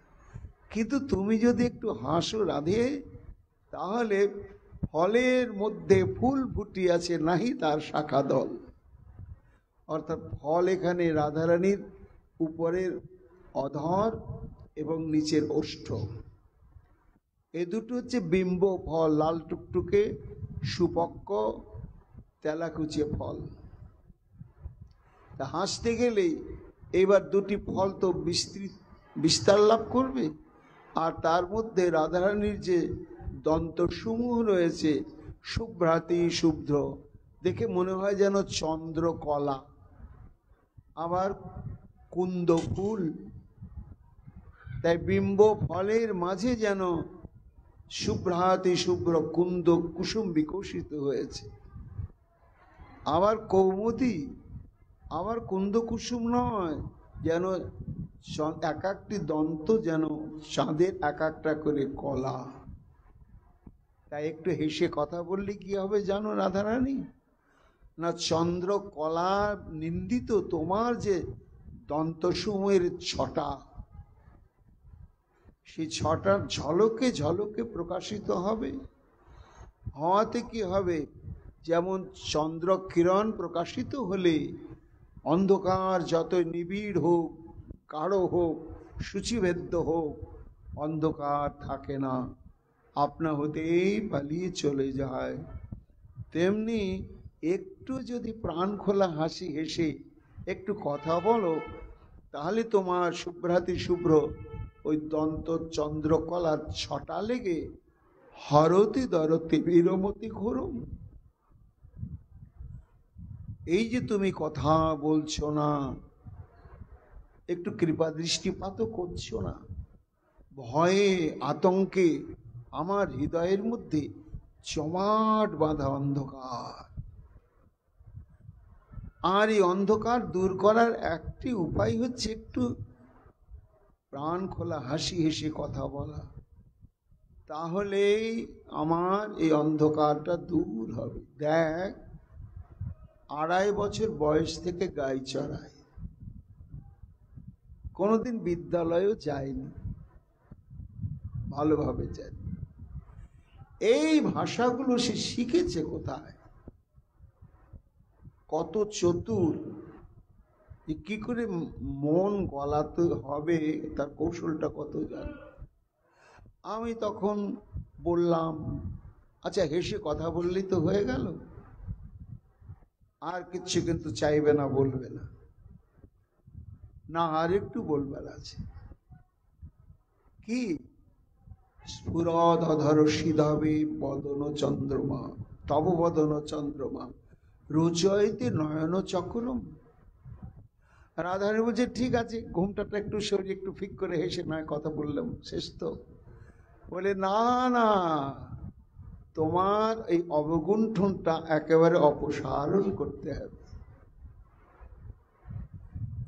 কিন্তু তুমি যদি একটু হাসো রাধে, তাহলে ফলের মধ্যে ফুল ফুটিয়াছে, নাহি তার শাখা দল। অর্থাৎ ফল এখানে রাধারানীর উপরের অধর এবং নিচের ওষ্ঠ, এ দুটো হচ্ছে বিম্ব ফল, লাল টুকটুকে সুপক্ক তেলাকুচে ফল। তা হাসতে গেলেই এবার দুটি ফল তো বিস্তার লাভ করবে, আর তার মধ্যে রাধারানীর যে দন্তসমূহ রয়েছে, শুভ্রাতি শুভ্র, দেখে মনে হয় যেন চন্দ্রকলা, আবার কুন্দ ফুল। তাই বিম্ব ফলের মাঝে যেন শুভ্রাতি শুভ্র কুন্দ কুসুম বিকশিত হয়েছে। আবার কৌমুদী, আবার কুন্দ কুসুম নয়, যেন এক একটি দন্ত যেন চাঁদের এক একটা করে কলা। তাই একটু হেসে কথা বললে কি হবে জানো রাধারানী? না, চন্দ্র কলা নিন্দিত তোমার যে দন্তসমূহের ছটা, সেই ছটার ঝলকে ঝলকে প্রকাশিত হবে। হওয়াতে কি হবে? যেমন চন্দ্র কিরণ প্রকাশিত হলে অন্ধকার যতই নিবিড় হোক, গাঢ় হোক, সূচিভেদ্য হোক, অন্ধকার থাকে না, আপনা হতেই পালিয়ে চলে যায়। তেমনি একটু যদি প্রাণ খোলা হাসি হেসে একটু কথা বলো, তাহলে তোমার শুভ্রাতি শুভ্র ওই দন্ত চন্দ্রকলার ছটা লেগে হরতি দরতি বীরমতি ঘোরম। এই যে তুমি কথা বলছো না, একটু কৃপা দৃষ্টিপাতও করছো না, ভয়ে আতঙ্কে আমার হৃদয়ের মধ্যে জমাট বাঁধা অন্ধকার। আর এই অন্ধকার দূর করার একটি উপায় হচ্ছে একটু প্রাণ খোলা হাসি হেসে কথা বলা, তাহলেই আমার এই অন্ধকারটা দূর হবে। দেখ, 2.5 বছর বয়স থেকে গাই চড়ায়, কোনোদিন বিদ্যালয়েও যায়নি, ভালোভাবে জানি। এই ভাষাগুলো সে শিখেছে কোথায়? কত চতুর, কি করে মন গলাতে হবে তার কৌশলটা কত জানে। আমি তখন বললাম, আচ্ছা হেসে কথা বললেই তো হয়ে গেল, আর কিচ্ছু কিন্তু চাইবে না, বলবে না। না, আর একটু বলবার আছে। কি? স্ফুরদধর সিধবে বদন চন্দ্রমা, তব বদন চন্দ্রমা রুচয়তে নয়ন চক্রম। রাধারানী বলছে, ঠিক আছে, ঘুমটাটা একটু সরিয়ে একটু ফিক করে হেসে নয় কথা বললাম, শেষ তো। বলে, না না, তোমার এই অবগুণ্ঠনটা একেবারে অপসারণ করতে হবে।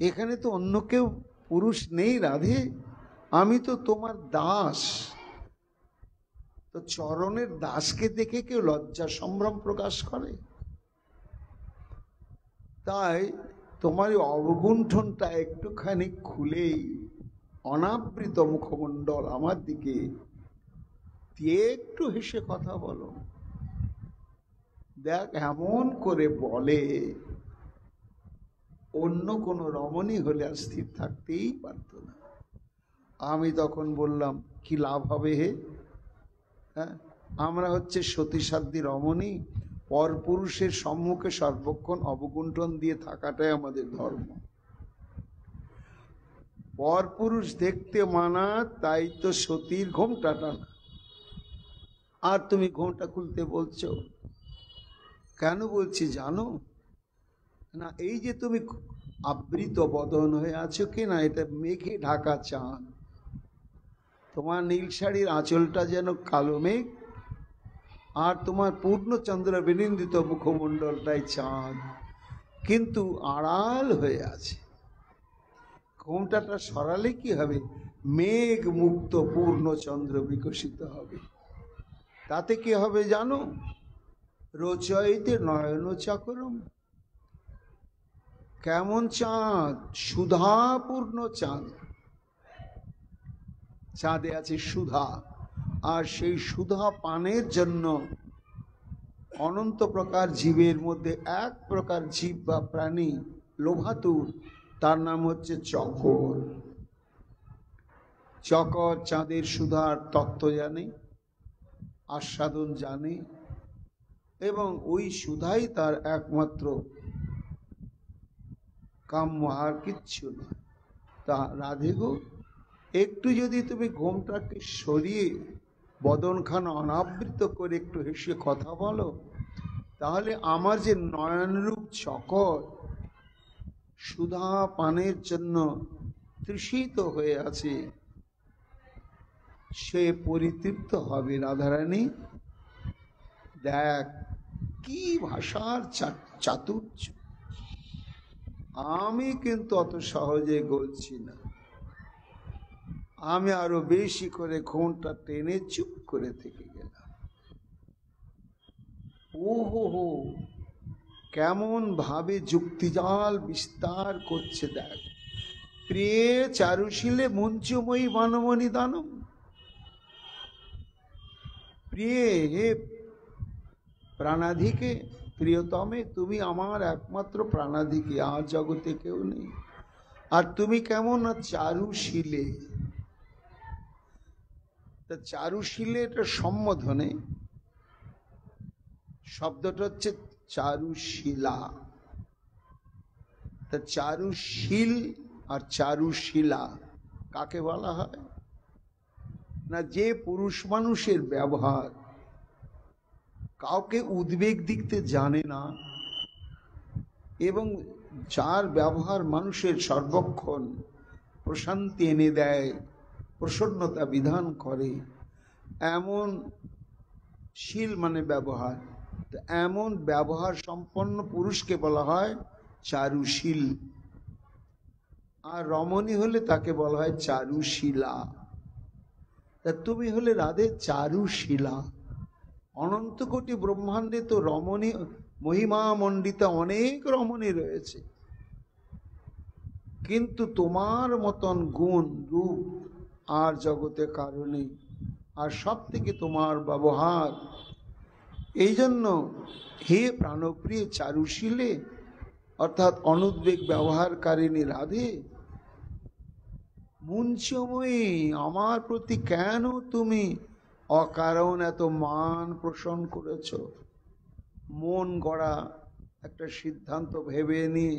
এখানে তো অন্য কেউ পুরুষ নেই রাধে, আমি তো তোমার দাস। তো চরণের দাসকে দেখে কেউ লজ্জা সম্ভ্রম প্রকাশ করে? তাই তোমার এই অবগুণ্ঠনটা একটুখানি খুলেই অনাবৃত মুখমণ্ডল আমার দিকে দিয়ে একটু হেসে কথা বলো। দেখ, এমন করে বলে, অন্য কোনো রমণী হলে আর স্থির থাকতেই পারত না। আমি তখন বললাম, কি লাভ হবে হে? হ্যাঁ, আমরা হচ্ছে সতীসাধ্যী রমণী, পরপুরুষের সম্মুখে সর্বক্ষণ অবগুণ্ঠন দিয়ে থাকাটাই আমাদের ধর্ম। পরপুরুষ দেখতে মানা, তাই তো সতীর ঘোমটা টানা। আর তুমি ঘোমটা খুলতে বলছো কেন? বলছি জানো না, এই যে তুমি আবৃত বদন হয়ে আছো কিনা, এটা মেঘে ঢাকা চাঁদ। তোমার নীল শাড়ির আঁচলটা যেন কালো মেঘ, আর তোমার পূর্ণচন্দ্র বিনিন্দিত মুখমণ্ডলটাই চাঁদ, কিন্তু আড়াল হয়ে আছে। ঘোমটাটা সরালে কি হবে? মেঘ মুক্ত পূর্ণচন্দ্র বিকশিত হবে। তাতে কি হবে জানো? রচয়িতে নয়ন চক্রম। কেমন চাঁদ? সুধাপূর্ণ চাঁদ। চাঁদে আছে সুধা, আর সেই সুধা পানের জন্য অনন্ত প্রকার জীবের মধ্যে এক প্রকার জীব বা প্রাণী লোভাতুর, তার নাম হচ্ছে চকর। চকর চাঁদের সুধার তত্ত্ব জানে, আস্বাদন জানে, এবং ওই সুধাই তার একমাত্র কাম্য, আর কিচ্ছু না। তা রাধে গো, একটু যদি তুমি ঘোমটাকে সরিয়ে বদনখানা অনাবৃত করে একটু হেসে কথা বলো, তাহলে আমার যে নয়নরূপ চকর সুধা পানের জন্য তৃষিত হয়ে আছে, সে পরিতৃপ্ত হবে। রাধারানী, দেখ কি ভাষার চাতুর্য! আমি কিন্তু অত সহজে গলছি না, আমি আরো বেশি করে ঘোমটা টেনে চুপ করে থেকে গেলাম। ওহো হো, কেমন ভাবে যুক্তিজাল বিস্তার করছে দেখ। প্রিয়ে চারুশীলে মঞ্চময়ী বনমণি দানম। প্রিয়ে, হে প্রাণাধিকে, প্রিয়তমে, তুমি আমার একমাত্র প্রাণাধিকে, আর জগতে কেউ নেই। আর তুমি কেমন? না চারুশীলে। তা চারুশীলে এটা সম্বোধনে, শব্দটা হচ্ছে চারুশীলা। তা চারুশীল আর চারুশীলা কাকে বলা হয় না, যে পুরুষ মানুষের ব্যবহার কাউকে উদ্বেগ দিতে জানে না এবং যার ব্যবহার মানুষের সর্বক্ষণ প্রশান্তি এনে দেয়, প্রসন্নতা বিধান করে, এমন শীল মানে ব্যবহার, এমন ব্যবহার সম্পন্ন পুরুষকে বলা হয় চারুশীল। আর রমণী হলে তাকে বলা হয় চারুশীলা। তা তুমি হলে রাধে চারুশীলা। অনন্ত কোটি ব্রহ্মাণ্ডে তো রমণী মহিমা মণ্ডিতা অনেক রমণী রয়েছে, কিন্তু তোমার মতন গুণ রূপ আর জগতে কারো নেই। আর সব থেকে তোমার ব্যবহার, এই জন্য হে প্রাণপ্রিয় চারুশীলে অর্থাৎ অনুদ্বেগ ব্যবহারকারিণী রাধে, মুঞ্চময়ী আমার প্রতি কেন তুমি অকারণ এত মান পোষণ করেছ? মন গড়া একটা সিদ্ধান্ত ভেবে নিয়ে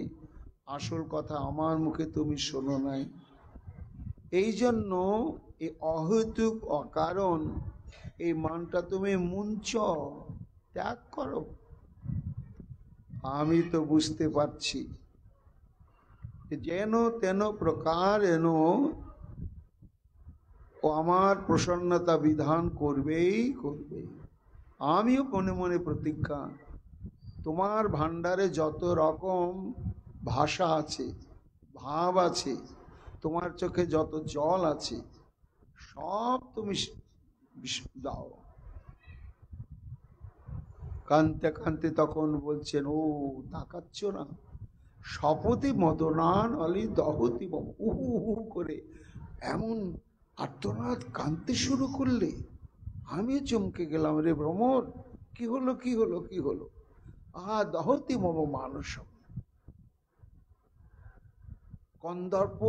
আসল কথা আমার মুখে তুমি শোনো নাই। এই জন্য এই অহেতুক অকারণ এই মানটা তুমি মুঞ্চ ত্যাগ করো। আমি তো বুঝতে পারছি যেন তেন প্রকার এন ও আমার প্রসন্নতা বিধান করবেই করবে। আমিও মনে মনে প্রতিজ্ঞা, তোমার ভান্ডারে যত রকম ভাষা আছে, ভাব আছে, তোমার চোখে যত জল আছে, সব তুমি দাও। কানতে কানতে তখন বলছেন, ও তাকাচ্ছ না? শপথে মদনান অলি দহতি মম, উহু উহু করে এমন আর্তনাদ কাঁদতে শুরু করলে আমিও চমকে গেলাম। রে ভ্রমর, কি হলো কি হলো কি হলো? দহতি মম মানস, কন্দর্প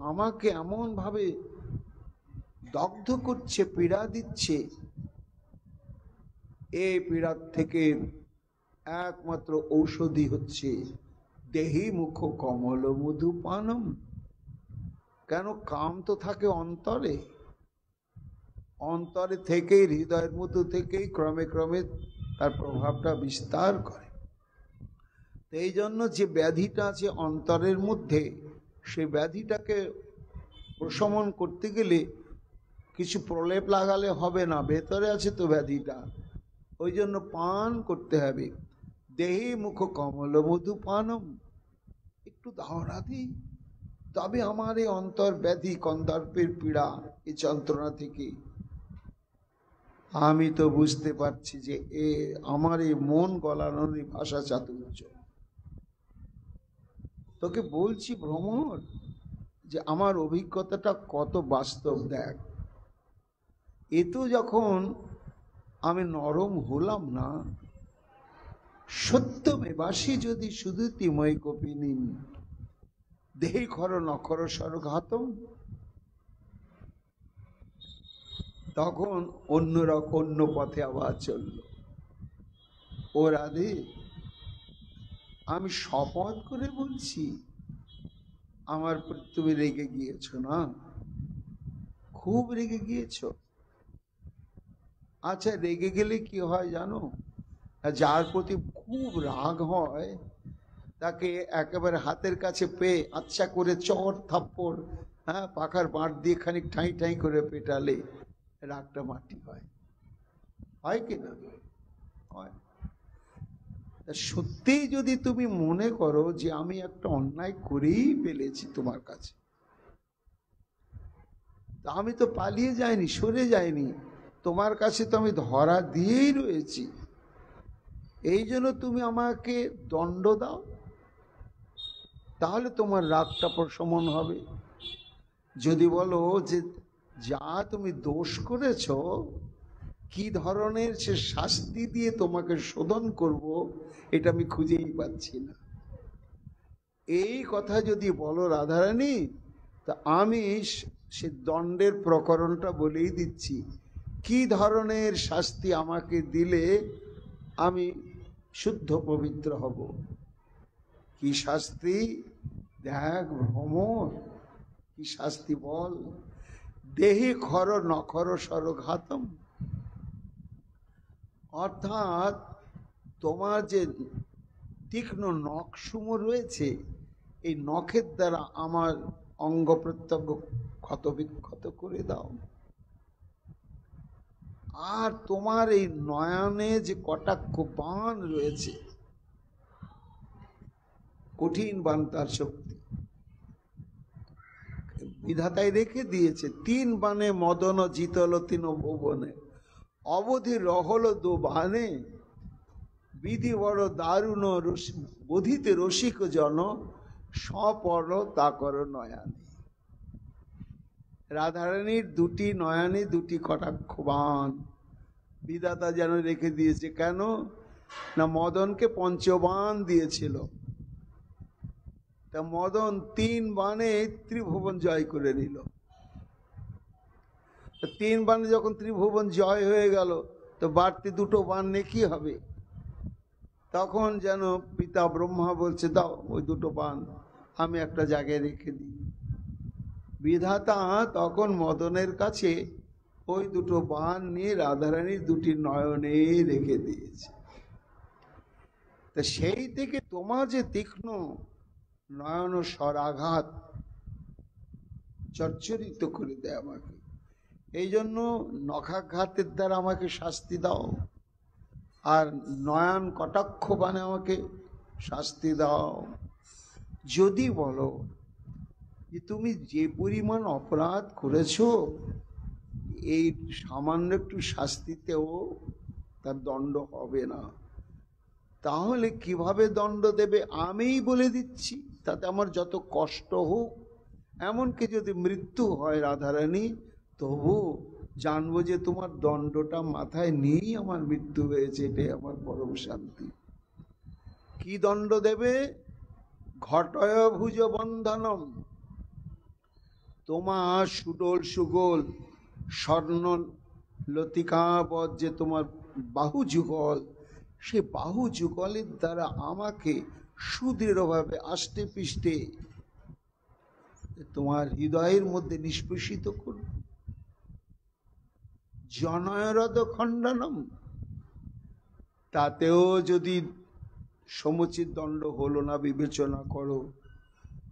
আমাকে এমন ভাবে দগ্ধ করছে, পীড়া দিচ্ছে। এই পীড়ার থেকে একমাত্র ঔষধি হচ্ছে দেহি মুখ কমল মধুপানম। কেন? কাম তো থাকে অন্তরে, অন্তরে থেকেই, হৃদয়ের মধ্যে থেকেই ক্রমে ক্রমে তার প্রভাবটা বিস্তার করে। এই জন্য যে ব্যাধিটা আছে অন্তরের মধ্যে, সেই ব্যাধিটাকে প্রশমন করতে গেলে কিছু প্রলেপ লাগালে হবে না, ভেতরে আছে তো ব্যাধিটা। ওই জন্য পান করতে হবে। দেহি মুখ কমল মধু পানম, একটু ধারণা দিই, তবে আমার এই অন্তর ব্যাধি কন্দর্পের পীড়া, এই যন্ত্রণা থেকে আমি তো বুঝতে পারছি যে আমার এই মন গলানোর ভাষা চাতুর্য। তোকে বলছি ভ্রমর, যে আমার অভিজ্ঞতাটা কত বাস্তব দেখ। এ তো যখন আমি নরম হলাম না, সত্যমেবাসী যদি শুধু তিময় কপিনী দেহি খর নখর স্বর্ঘাতম, তখন অন্য পথে আবার চলল। ও রাধে, আমি শপথ করে বলছি, আমার প্রতি তুমি রেগে গিয়েছ না? খুব রেগে গিয়েছ। আচ্ছা, রেগে গেলে কি হয় জানো? যার প্রতি খুব রাগ হয় তাকে একেবারে হাতের কাছে পেয়ে আচ্ছা করে চট থাপ্পড়, পাখার বাঁট দিয়ে খানিক ঠাঁই ঠাঁই করে পেটালে রাগটা মাটি হয়। হয় কি না? হয়। সত্যি যদি তুমি মনে করো যে আমি একটা অন্যায় করেই ফেলেছি তোমার কাছে, তা আমি তো পালিয়ে যাইনি, সরে যাইনি, তোমার কাছে তো আমি ধরা দিয়েই রয়েছি। এই জন্য তুমি আমাকে দণ্ড দাও, তাহলে তোমার রাগটা প্রশমন হবে। যদি বলো যে যা তুমি দোষ করেছ, কি ধরনের সে শাস্তি দিয়ে তোমাকে শোধন করব, এটা আমি খুঁজেই পাচ্ছি না, এই কথা যদি বলো রাধারানী, তা আমি সে দণ্ডের প্রকরণটা বলেই দিচ্ছি। কি ধরনের শাস্তি আমাকে দিলে আমি শুদ্ধ পবিত্র হব? কি শাস্তি? দেখ ভ্রমর, কি শাস্তি বল। দেহে খর নখর সরঘাতম, অর্থাৎ তোমার যে তীক্ষ্ণ নখসমূহ রয়েছে, এই নখের দ্বারা আমার অঙ্গ প্রত্যঙ্গ ক্ষত বিক্ষত করে দাও। আর তোমার এই নয়নে যে কটাক্ষ বাণ রয়েছে, কঠিন বাণ, তার শক্তি বিধাতাই রেখে দিয়েছে। 3 বাণে মদন জিতল 3 ভুবনে, অবধি রহল 2 বাণে, বিধি বড় দারুণ বোধিতে রসিক জন, সপর তা কর নয়ানে। রাধারানীর 2টি নয়নে 2টি কটাক্ষ বাণ বিধাতা যেন রেখে দিয়েছে। কেন না, মদনকে পঞ্চবাণ দিয়েছিল, তা মদন 3 বাণে ত্রিভুবন জয় করে নিল। 3 বাণে যখন ত্রিভুবন জয় হয়ে গেল, তো বাড়তি 2টো বাণ নিয়ে কি হবে? তখন যেন পিতা ব্রহ্মা বলছে, দাও ওই 2টো বাণ আমি একটা জায়গায় রেখে দিই। বিধাতা তখন মদনের কাছে ওই 2টো বাণ নিয়ে রাধারানীর 2টি নয়নে রেখে দিয়েছে। তা সেই থেকে তোমার যে তীক্ষ্ণ নয়ন স্বরাঘাত চর্চরিত করে দেয় আমাকে, এই জন্য নখাঘাতের দ্বারা আমাকে শাস্তি দাও, আর নয়ন কটাক্ষ বাণে আমাকে শাস্তি দাও। যদি বলো যে তুমি যে পরিমাণ অপরাধ করেছো, এই সামান্য একটু শাস্তিতেও তার দণ্ড হবে না, তাহলে কিভাবে দণ্ড দেবে আমিই বলে দিচ্ছি। তাতে আমার যত কষ্ট হোক, এমনকি যদি মৃত্যু হয় রাধারানী, তবু জানবো যে তোমার দণ্ডটা মাথায় নিয়েই আমার মৃত্যু হয়েছে, এটাই আমার পরম শান্তি। কি দণ্ড দেবে? ঘটয় ভুজ বন্ধনম, তোমার সুডোল সুগোল স্বর্ণ লতিকাবৎ যে তোমার বাহু যুগল, সে বাহু যুগলের দ্বারা আমাকে সুদৃঢ়ভাবে আষ্টে পৃষ্ঠে তোমার হৃদয়ের মধ্যে নিষ্পেষিত করবে। জনয়রদ খণ্ডনম, তাতেও যদি সমুচিত দণ্ড হলো না বিবেচনা করো,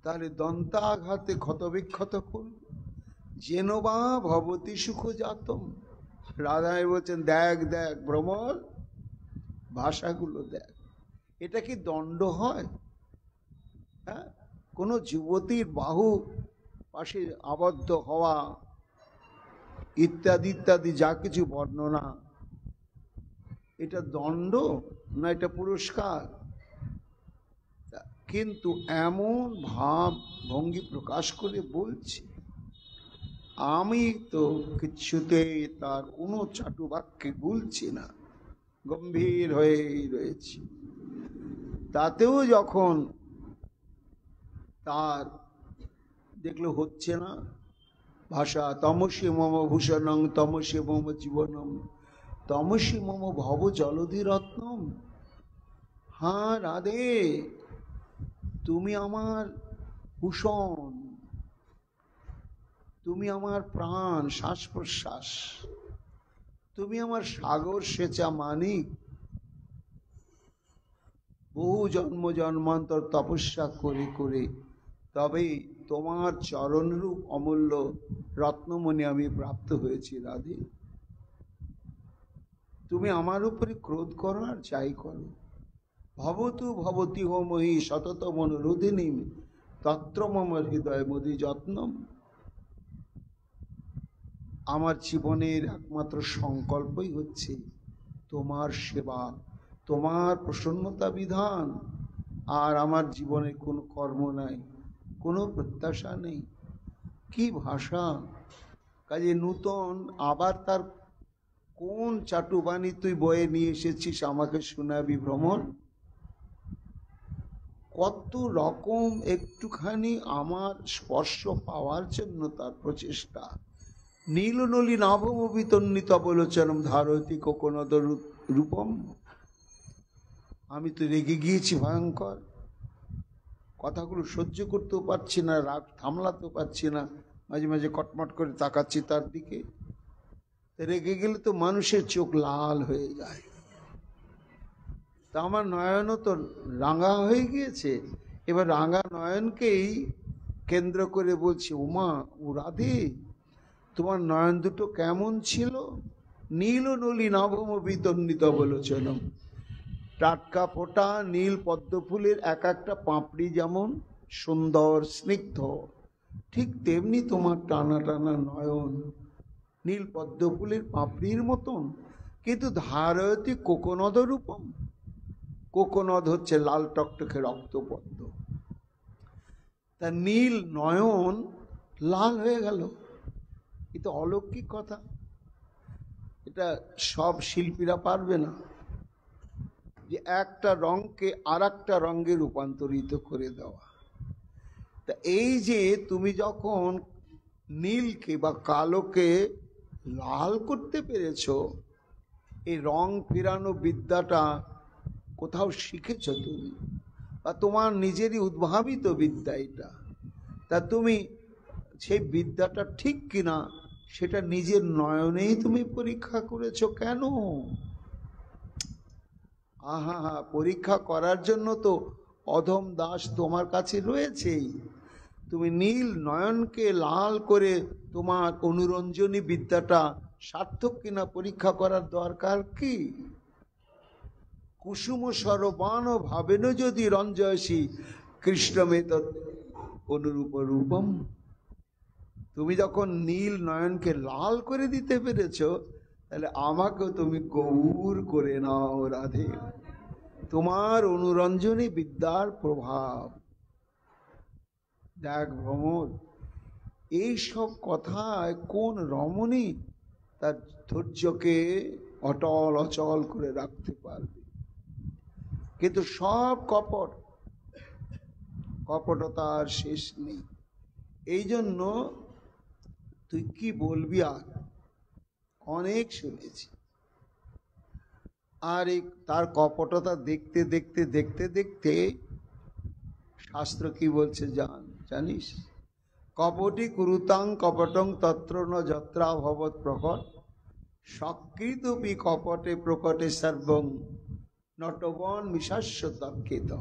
তাহলে দন্তাঘাতে ক্ষতবিক্ষত করবে। যেন বা ভবতী সুখ জাতম। রাধাই বলছেন, দেখ দেখ ভ্রমর, ভাষাগুলো দেখ, এটা কি দণ্ড হয়? হ্যাঁ, কোন যুবতীর বাহু পাশে আবদ্ধ হওয়া ইত্যাদি ইত্যাদি যা কিছু বর্ণনা, এটা দণ্ড না এটা পুরস্কার? কিন্তু এমন ভাব ভঙ্গি প্রকাশ করে বলছে, আমি তো কিছুতে তার কোনো চাটু বাক্যে ভুলছি না, গম্ভীর হয়েই রয়েছি। তাতেও যখন তার দেখলো হচ্ছে না, ভাষা তমসী মম ভূষণং তমসী মম জীবনম তমসী মম ভব জলধি রত্নম। হ্যাঁ রাধে, তুমি আমার ভূষণ, তুমি আমার প্রাণ, শ্বাস প্রশ্বাস, তুমি আমার সাগর সেচা মানিক। বহু জন্ম জন্মান্তর তপস্যা করে করে তবে তোমার চরণরূপ অমূল্য রত্নমণি আমি প্রাপ্ত হয়েছি। রাধে, তুমি আমার উপরে ক্রোধ করো আর যাই করো, ভবতু ভবতি হোমহি সতত মনোরোধিনী তত্র মম হৃদয় মোদি যত্নম। আমার জীবনের একমাত্র সংকল্পই হচ্ছে তোমার সেবা, তোমার প্রসন্নতা বিধান। আর আমার জীবনে কোনো কর্ম নাই, কোনো প্রত্যাশা নেই। কি ভাষা! কাজে নূতন আবার তার কোন চাটুবাণী তুই বয়ে নিয়ে এসেছিস আমাকে শোনাবি ভ্রমণ? কত রকম একটুখানি আমার স্পর্শ পাওয়ার জন্য তার প্রচেষ্টা। নীলনলী নাভম বিতন্নিত বলোচনম ধারতি কোকনদ রূপম। আমি তো রেগে গিয়েছি ভয়ঙ্কর, কথাগুলো সহ্য করতেও পারছি না, রাগ থামলাতেও পারছি না, মাঝে মাঝে কটমট করে তাকাচ্ছি তার দিকে। রেগে গেলে তো মানুষের চোখ লাল হয়ে যায়। তা আমার নয়নও তো রাঙা হয়ে গিয়েছে। এবার রাঙা নয়নকেই কেন্দ্র করে বলছি, উমা ও রাধে, তোমার নয়ন দুটো কেমন ছিল? নীল নলি নাভম বিতন্নিত বলেছেন। টাটকা ফোটা নীল পদ্ম ফুলের এক একটা পাপড়ি যেমন সুন্দর স্নিগ্ধ, ঠিক তেমনি তোমার টানা টানা নয়ন নীল পদ্ম ফুলের পাপড়ির মতন, কিন্তু ধারয়তি কোকনদ রূপম। কোকনদ হচ্ছে লাল টকটকে রক্তপদ্ম। তা নীল নয়ন লাল হয়ে গেল, এটা অলৌকিক কথা। এটা সব শিল্পীরা পারবে না, যে একটা রঙকে আর একটা রঙে রূপান্তরিত করে দেওয়া। তা এই যে তুমি যখন নীলকে বা কালোকে লাল করতে পেরেছ, এই রং ফেরানো বিদ্যাটা কোথাও শিখেছ তুমি, বা তোমার নিজেরই উদ্ভাবিত বিদ্যা এটা। তা তুমি সেই বিদ্যাটা ঠিক কিনা সেটা নিজের নয়নেই তুমি পরীক্ষা করেছো কেন? আহা হা, পরীক্ষা করার জন্য তো অধম দাস তোমার কাছে রয়েছেই। তুমি নীল নয়নকে লাল করে তোমার অনুরঞ্জনী বিদ্যাটা সার্থক কিনা পরীক্ষা করার দরকার কি? কুসুম সরবান ভাবেন যদি রঞ্জয়সী কৃষ্ণমে তৎ অনুরূপ রূপম। তুমি যখন নীল নয়নকে লাল করে দিতে পেরেছ, তাহলে আমাকেও তুমি গৌর করে নাও রাধে। তোমার অনুরঞ্জনী বিদ্যার প্রভাব দেখ ভ্রমর। এইসব কথায় কোন রমণী তার ধৈর্যকে অটল অচল করে রাখতে পারবে? কিন্তু সব কপট, কপটতার শেষ নেই। এই জন্য তুই কি বলবি, আর অনেক শুনেছি। আর এই তার কপটতা দেখতে দেখতে দেখতে দেখতে শাস্ত্র কি বলছে জানিস? কপটি কুরুতাং কপটং তত্র ন যত্রা ভবৎ প্রকট, সকৃতপি কপটে প্রকটে সর্বং নটবন মিশাস্য তর্কিত।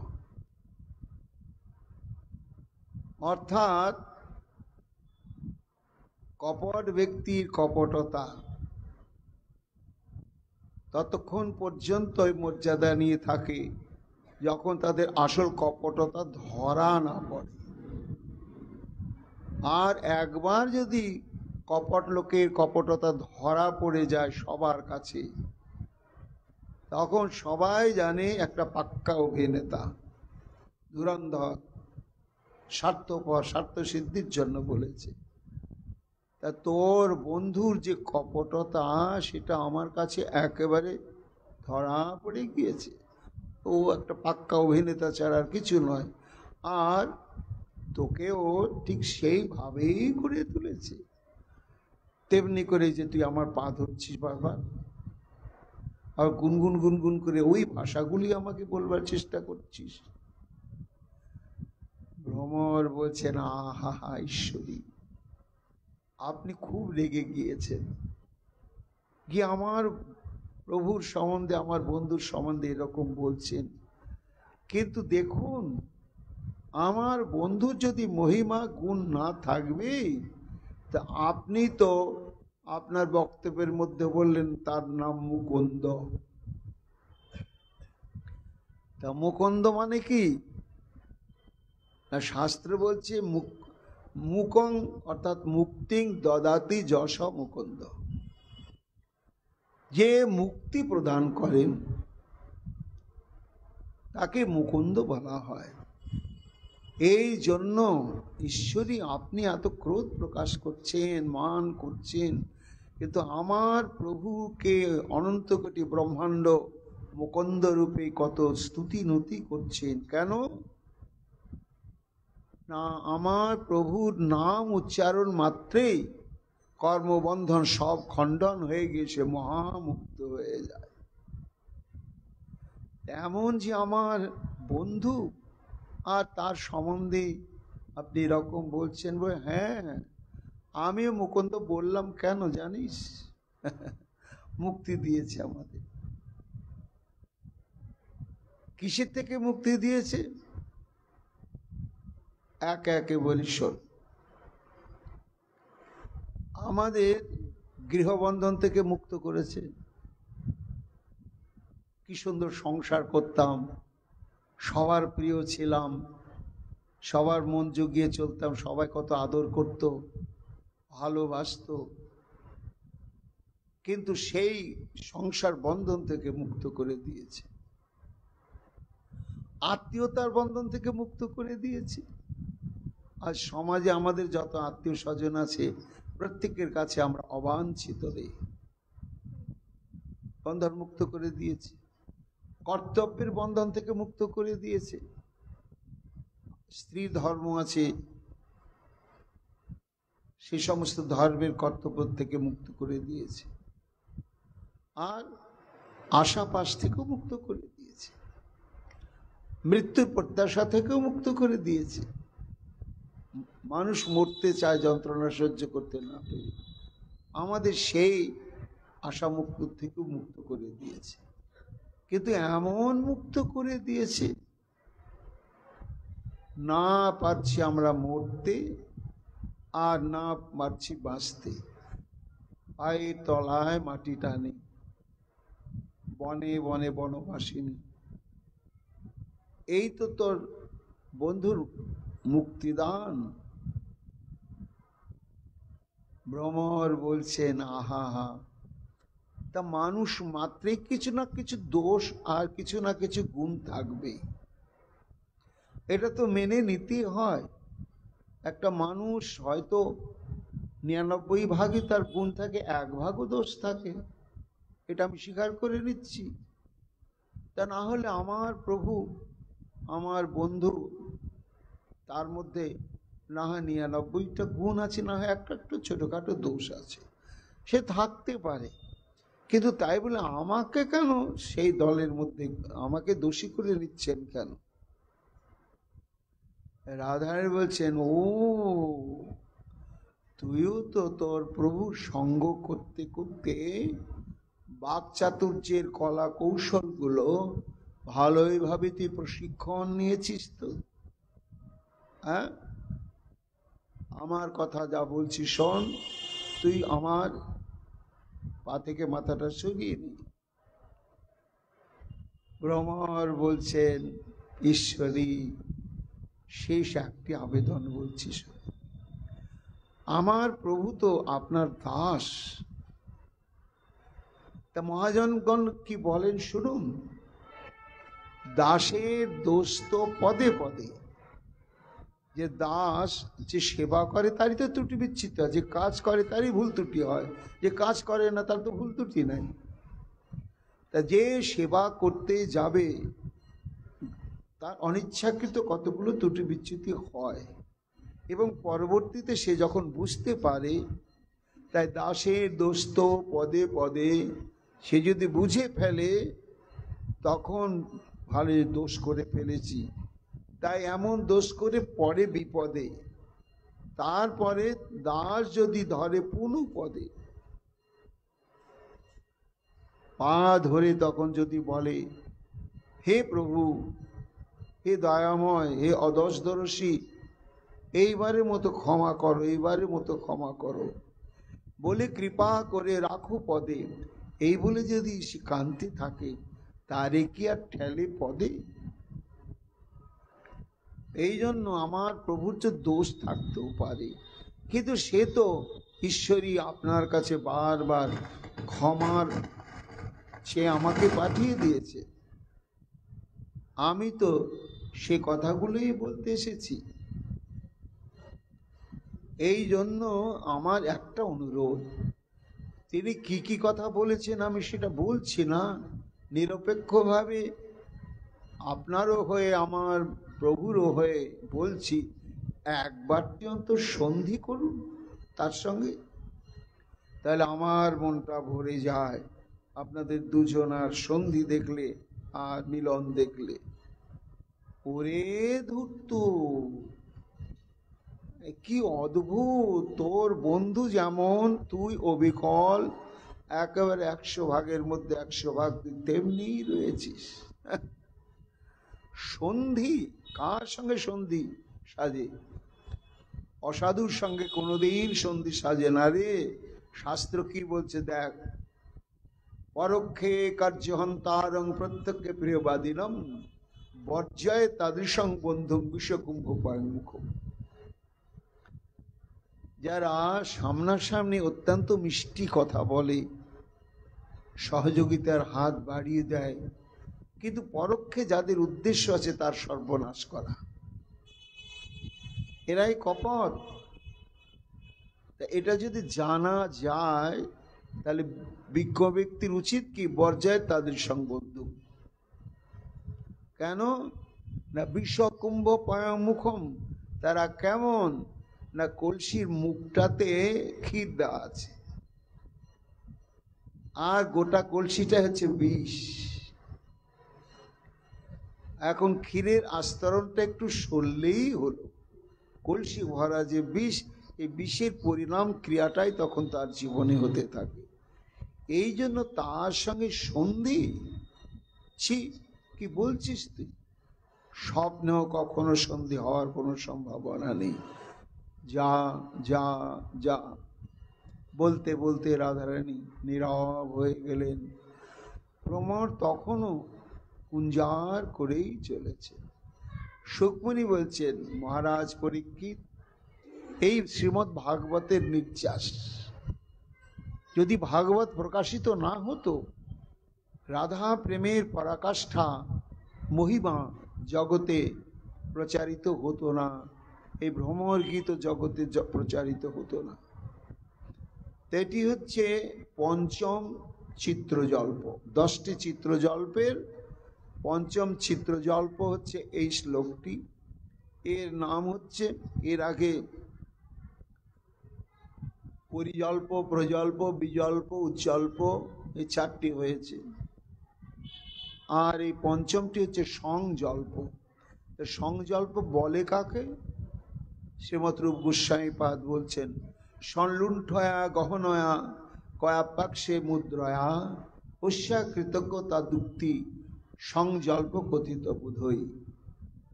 অর্থাৎ কপট ব্যক্তির কপটতা ততক্ষণ পর্যন্ত মর্যাদা নিয়ে থাকে যখন তাদের আসল কপটতা ধরা না পড়ে। আর একবার যদি কপট লোকের কপটতা ধরা পড়ে যায় সবার কাছে, তখন সবাই জানে একটা পাক্কা অভিনেতা, ধুরন্ধর, স্বার্থপর, স্বার্থ সিদ্ধির জন্য বলেছে। তা তোর বন্ধুর যে কপটতা সেটা আমার কাছে একেবারে ধরা পড়ে গিয়েছে। ও একটা পাক্কা অভিনেতা ছাড়া আর কিছু নয়। আর তোকেও ঠিক সেইভাবেই করে তুলেছে, তেমনি করে যে তুই আমার পা ধরছিস বারবার, আর গুনগুন গুনগুন করে ওই ভাষাগুলি আমাকে বলবার চেষ্টা করছিস। ভ্রমর বলছেন, আহা হা ঈশ্বরী, আপনি খুব রেগে গিয়েছেন, গিয়ে আমার প্রভুর সম্বন্ধে, আমার বন্ধুর সম্বন্ধে এরকম বলছেন। কিন্তু দেখুন, আমার বন্ধুর যদি মহিমা গুণ না থাকবে, তা আপনি তো আপনার বক্তব্যের মধ্যে বললেন তার নাম মুকুন্দ। তা মুকুন্দ মানে কি? না, শাস্ত্র বলছে মুকং অর্থাৎ মুক্তিং দদাতি যশ মুকুন্দ, যে মুক্তি প্রদান করেন তাকে মুকুন্দ বলা হয়। এই জন্য ঈশ্বরী আপনি এত ক্রোধ প্রকাশ করছেন, মান করছেন, কিন্তু আমার প্রভুকে অনন্ত কোটি ব্রহ্মাণ্ড মুকুন্দ রূপে কত স্তুতি নতি করছেন কেন? না, আমার প্রভুর নাম উচ্চারণ মাত্রেই কর্মবন্ধন সব খণ্ডন হয়ে গিয়েছে, মহামুক্ত হয়ে যায়। এমন যে আমার বন্ধু, আর তার সম্বন্ধে আপনি এরকম বলছেন, বলে হ্যাঁ আমিও মুকুন্দ বললাম, কেন জানিস? মুক্তি দিয়েছে আমাদের। কিসের থেকে মুক্তি দিয়েছে? একে একে বলি শোন। আমাদের গৃহবন্ধন থেকে মুক্ত করেছে। কি সুন্দর সংসার করতাম, সবার প্রিয় ছিলাম, সবার মন জুগিয়ে চলতাম, সবাই কত আদর করত, ভালোবাসত। কিন্তু সেই সংসার বন্ধন থেকে মুক্ত করে দিয়েছে, আত্মীয়তার বন্ধন থেকে মুক্ত করে দিয়েছে। আজ সমাজে আমাদের যত আত্মীয় স্বজন আছে প্রত্যেকের কাছে আমরা অবাঞ্ছিত রে, বন্ধন মুক্ত করে দিয়েছে। কর্তব্যের বন্ধন থেকে মুক্ত করে দিয়েছে। স্ত্রী ধর্ম আছে, সেই সমস্ত ধর্মের কর্তব্য থেকে মুক্ত করে দিয়েছে। আর আশাপাশ থেকেও মুক্ত করে দিয়েছে, মৃত্যুর প্রত্যাশা থেকেও মুক্ত করে দিয়েছে। মানুষ মরতে চায় যন্ত্রণা সহ্য করতে না পেরে, আমাদের সেই আশা মুক্ত থেকেও মুক্ত করে দিয়েছে। কিন্তু এমন মুক্ত করে দিয়েছে, না পারছি আমরা মরতে আর না পারছি বাঁচতে। পায়ের তলায় মাটি টানে, বনে বনে বনবাসিনী। এই তো তোর বন্ধুর মুক্তিদান। ভ্রমর বলছেন আহা হা। তা মানুষ মাত্রই কিছু না কিছু দোষ আর কিছু না কিছু গুণ থাকবে, এটা তো মেনে নিতেই হয়। একটা মানুষ হয়তো 99 ভাগই তার গুণ থাকে, 1 ভাগও দোষ থাকে, এটা আমি স্বীকার করে নিচ্ছি। তা না হলে আমার প্রভু, আমার বন্ধু, তার মধ্যে না হয় 99টা গুণ আছে, না হয় একটা একটু ছোটখাটো দোষ আছে, সে থাকতে পারে। কিন্তু তাই বলে আমাকে কেন সেই দলের মধ্যে আমাকে দোষী করে নিচ্ছেন কেন? রাধারানী বলছেন, ও তুইও তো তোর প্রভুর সঙ্গ করতে করতে বাকচাতুর্যের কলা কৌশল গুলো ভালোই ভাবে তুই প্রশিক্ষণ নিয়েছিস তো। হ্যাঁ, আমার কথা যা বলছি শোন, তুই আমার পা থেকে মাথাটা সরিয়ে নি। ভ্রমর বলছেন, ঈশ্বরী শেষ একটি আবেদন বলছি, আমার প্রভু তো আপনার দাস। তা মহাজনগণ কি বলেন শুনুন, দাসের দোষ তো পদে পদে। যে দাস যে সেবা করে তারই তো ত্রুটি বিচ্ছিন্ন হয়, যে কাজ করে তারই ভুল ত্রুটি হয়, যে কাজ করে না তার তো ভুল ত্রুটি নাই। তা যে সেবা করতে যাবে তার অনিচ্ছাকৃত কতগুলো ত্রুটি বিচ্যুতি হয়, এবং পরবর্তীতে সে যখন বুঝতে পারে, তাই দাসের দোষ তো পদে পদে। সে যদি বুঝে ফেলে তখন ভালো দোষ করে ফেলেছি, তাই এমন দোষ করে পরে বিপদে। তারপরে দাস যদি ধরে পুনঃ পদে পা ধরে, তখন যদি বলে হে প্রভু, হে দয়াময়, হে অদশদর্শী, এইবারের মতো ক্ষমা করো, এইবারের মতো ক্ষমা করো বলে কৃপা করে রাখো পদে, এই বলে যদি সে কান্তি থাকে, তারে কি আর ঠেলে পদে? এই জন্য আমার প্রভুর যে দোষ থাকতেও পারে, কিন্তু সে তো ঈশ্বরই আপনার কাছে বারবার ক্ষমার সে আমাকে পাঠিয়ে দিয়েছে। আমি তো সে কথাগুলোই বলতে এসেছি। এই জন্য আমার একটা অনুরোধ, তিনি কি কি কথা বলেছেন আমি সেটা বলছি না, নিরপেক্ষভাবে আপনারও হয়ে আমার প্রভুরও হয়ে বলছি, একবারটি অন্তত সন্ধি করুন তার সঙ্গে, তাহলে আমার মনটা ভরে যায় আপনাদের দুজনার সন্ধি দেখলে আর মিলন দেখলে। ওরে ধূর্ত, কি অদ্ভুত! তোর বন্ধু যেমন তুই অবিকল, একেবারে 100 ভাগের মধ্যে 100 ভাগ তুই তেমনি রয়েছিস। সন্ধি কার সঙ্গে সন্ধি সাজে? অসাধুর সঙ্গে কোনোদিন সন্ধি সাজে না রে। শাস্ত্র কি বলছে দেখ, পরোক্ষে কার্যহন্তারং প্রত্যক্ষে প্রিয়বাদিনম বর্জয় তাদৃশং বন্ধু বিশ্বকুম্ভ মুখ। যারা সামনাসামনি অত্যন্ত মিষ্টি কথা বলে, সহযোগিতার হাত বাড়িয়ে দেয়, কিন্তু পরোক্ষে যাদের উদ্দেশ্য আছে তার সর্বনাশ করা, এরাই কপট। এটা যদি জানা যায় তাহলে বিজ্ঞ ব্যক্তির উচিত কি বর্জয় তাদের সংবন্ধ। কেন না বিশ্বকুম্ভ পয়মুখম, তারা কেমন না কলসির মুখটাতে ক্ষীর দেওয়া আছে, আর গোটা কলসিটা হচ্ছে বিষ। এখন ক্ষীরের আস্তরণটা একটু সরলেই হলো, কলসি ভরা যে বিষ, এই বিষের পরিণাম ক্রিয়াটাই তখন তার জীবনে হতে থাকে। এই জন্য তার সঙ্গে সন্ধি, ছি কি বলছিস তুই? স্বপ্নেও কখনো সন্ধি হওয়ার কোনো সম্ভাবনা নেই। যা যা যা। বলতে বলতে রাধারানী নীরব হয়ে গেলেন। ভ্রমর তখনও কুঞ্জার করেই চলেছে। সুকমণি বলছেন, মহারাজ পরীক্ষিত, এই শ্রীমদ্ ভাগবতের নির্যাস যদি ভাগবত প্রকাশিত না হতো, রাধা প্রেমের পরাকাষ্ঠা মহিমা জগতে প্রচারিত হতো না, এই ভ্রমর গীত জগতে প্রচারিত হতো না। এটি হচ্ছে পঞ্চম চিত্রজল্প। 10টি চিত্রজল্পের পঞ্চম চিত্রজল্প হচ্ছে এই শ্লোকটি। এর নাম হচ্ছে, এর আগে পরিজল্প, প্রজল্প, বিজল্প, উজ্জল্প, এই 4টি হয়েছে, আর এই পঞ্চমটি হচ্ছে সংজল্প। সংজল্প বলে কাকে? শ্রীমৎ রূপ গোস্বামী পাদ বলছেন, সংলুণ্ঠয়া গহনয়া কয়াপাক্ষে মুদ্রয়া অস্যা কৃতজ্ঞতা দুক্তি সংজল্প কথিত বোধই।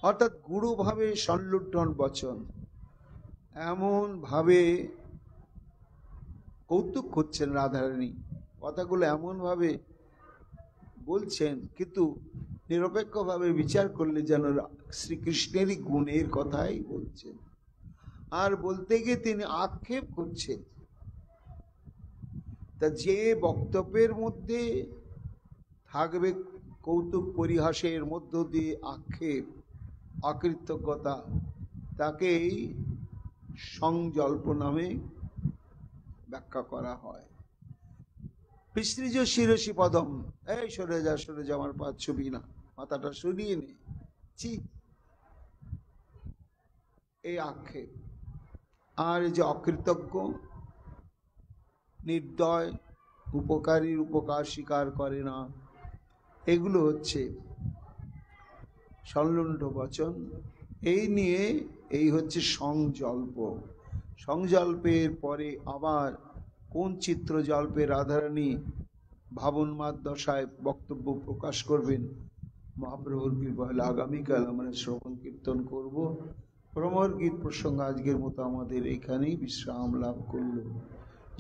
অর্থাৎ গুরুভাবে সংলুণ্ঠন বচন, এমন ভাবে কৌতুক করছেন রাধারানী, কথাগুলো এমন ভাবে বলছেন, কিন্তু নিরপেক্ষভাবে বিচার করলে যেন শ্রীকৃষ্ণেরই গুণের কথাই বলছেন। আর বলতে গিয়ে তিনি আক্ষেপ করছেন। তা যে বক্তব্যের মধ্যে থাকবে কৌতুক পরিহাসের মধ্য দিয়ে আক্ষেপ, অকৃতজ্ঞতা, তাকেই সংজল্প নামে ব্যাখ্যা করা হয়। বিসৃজ শিরসি পদম, এই সরে যা সরে যা, আমার পা ছবি না, মাথাটা সরিয়ে নে, ছি, এই আক্ষেপ। আর যে অকৃতজ্ঞ, নির্দয়, উপকারীর উপকার স্বীকার করে না, এগুলো হচ্ছে সংলুণ্ঠ বচন। এই নিয়ে এই হচ্ছে সংজল্প। সংজল্পের পরে আবার কোন চিত্রজল্পে রাধারানী ভাবনমাদ দশায় বক্তব্য প্রকাশ করবেন, মহাপ্রভুর কৃপায় আগামীকাল আমরা শ্রবণ কীর্তন করব। ভ্রমর গীত প্রসঙ্গ আজকের মতো আমাদের এখানেই বিশ্রাম লাভ করল।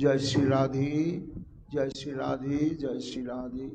জয় শ্রী রাধে, জয় শ্রী রাধে, জয় শ্রী রাধে।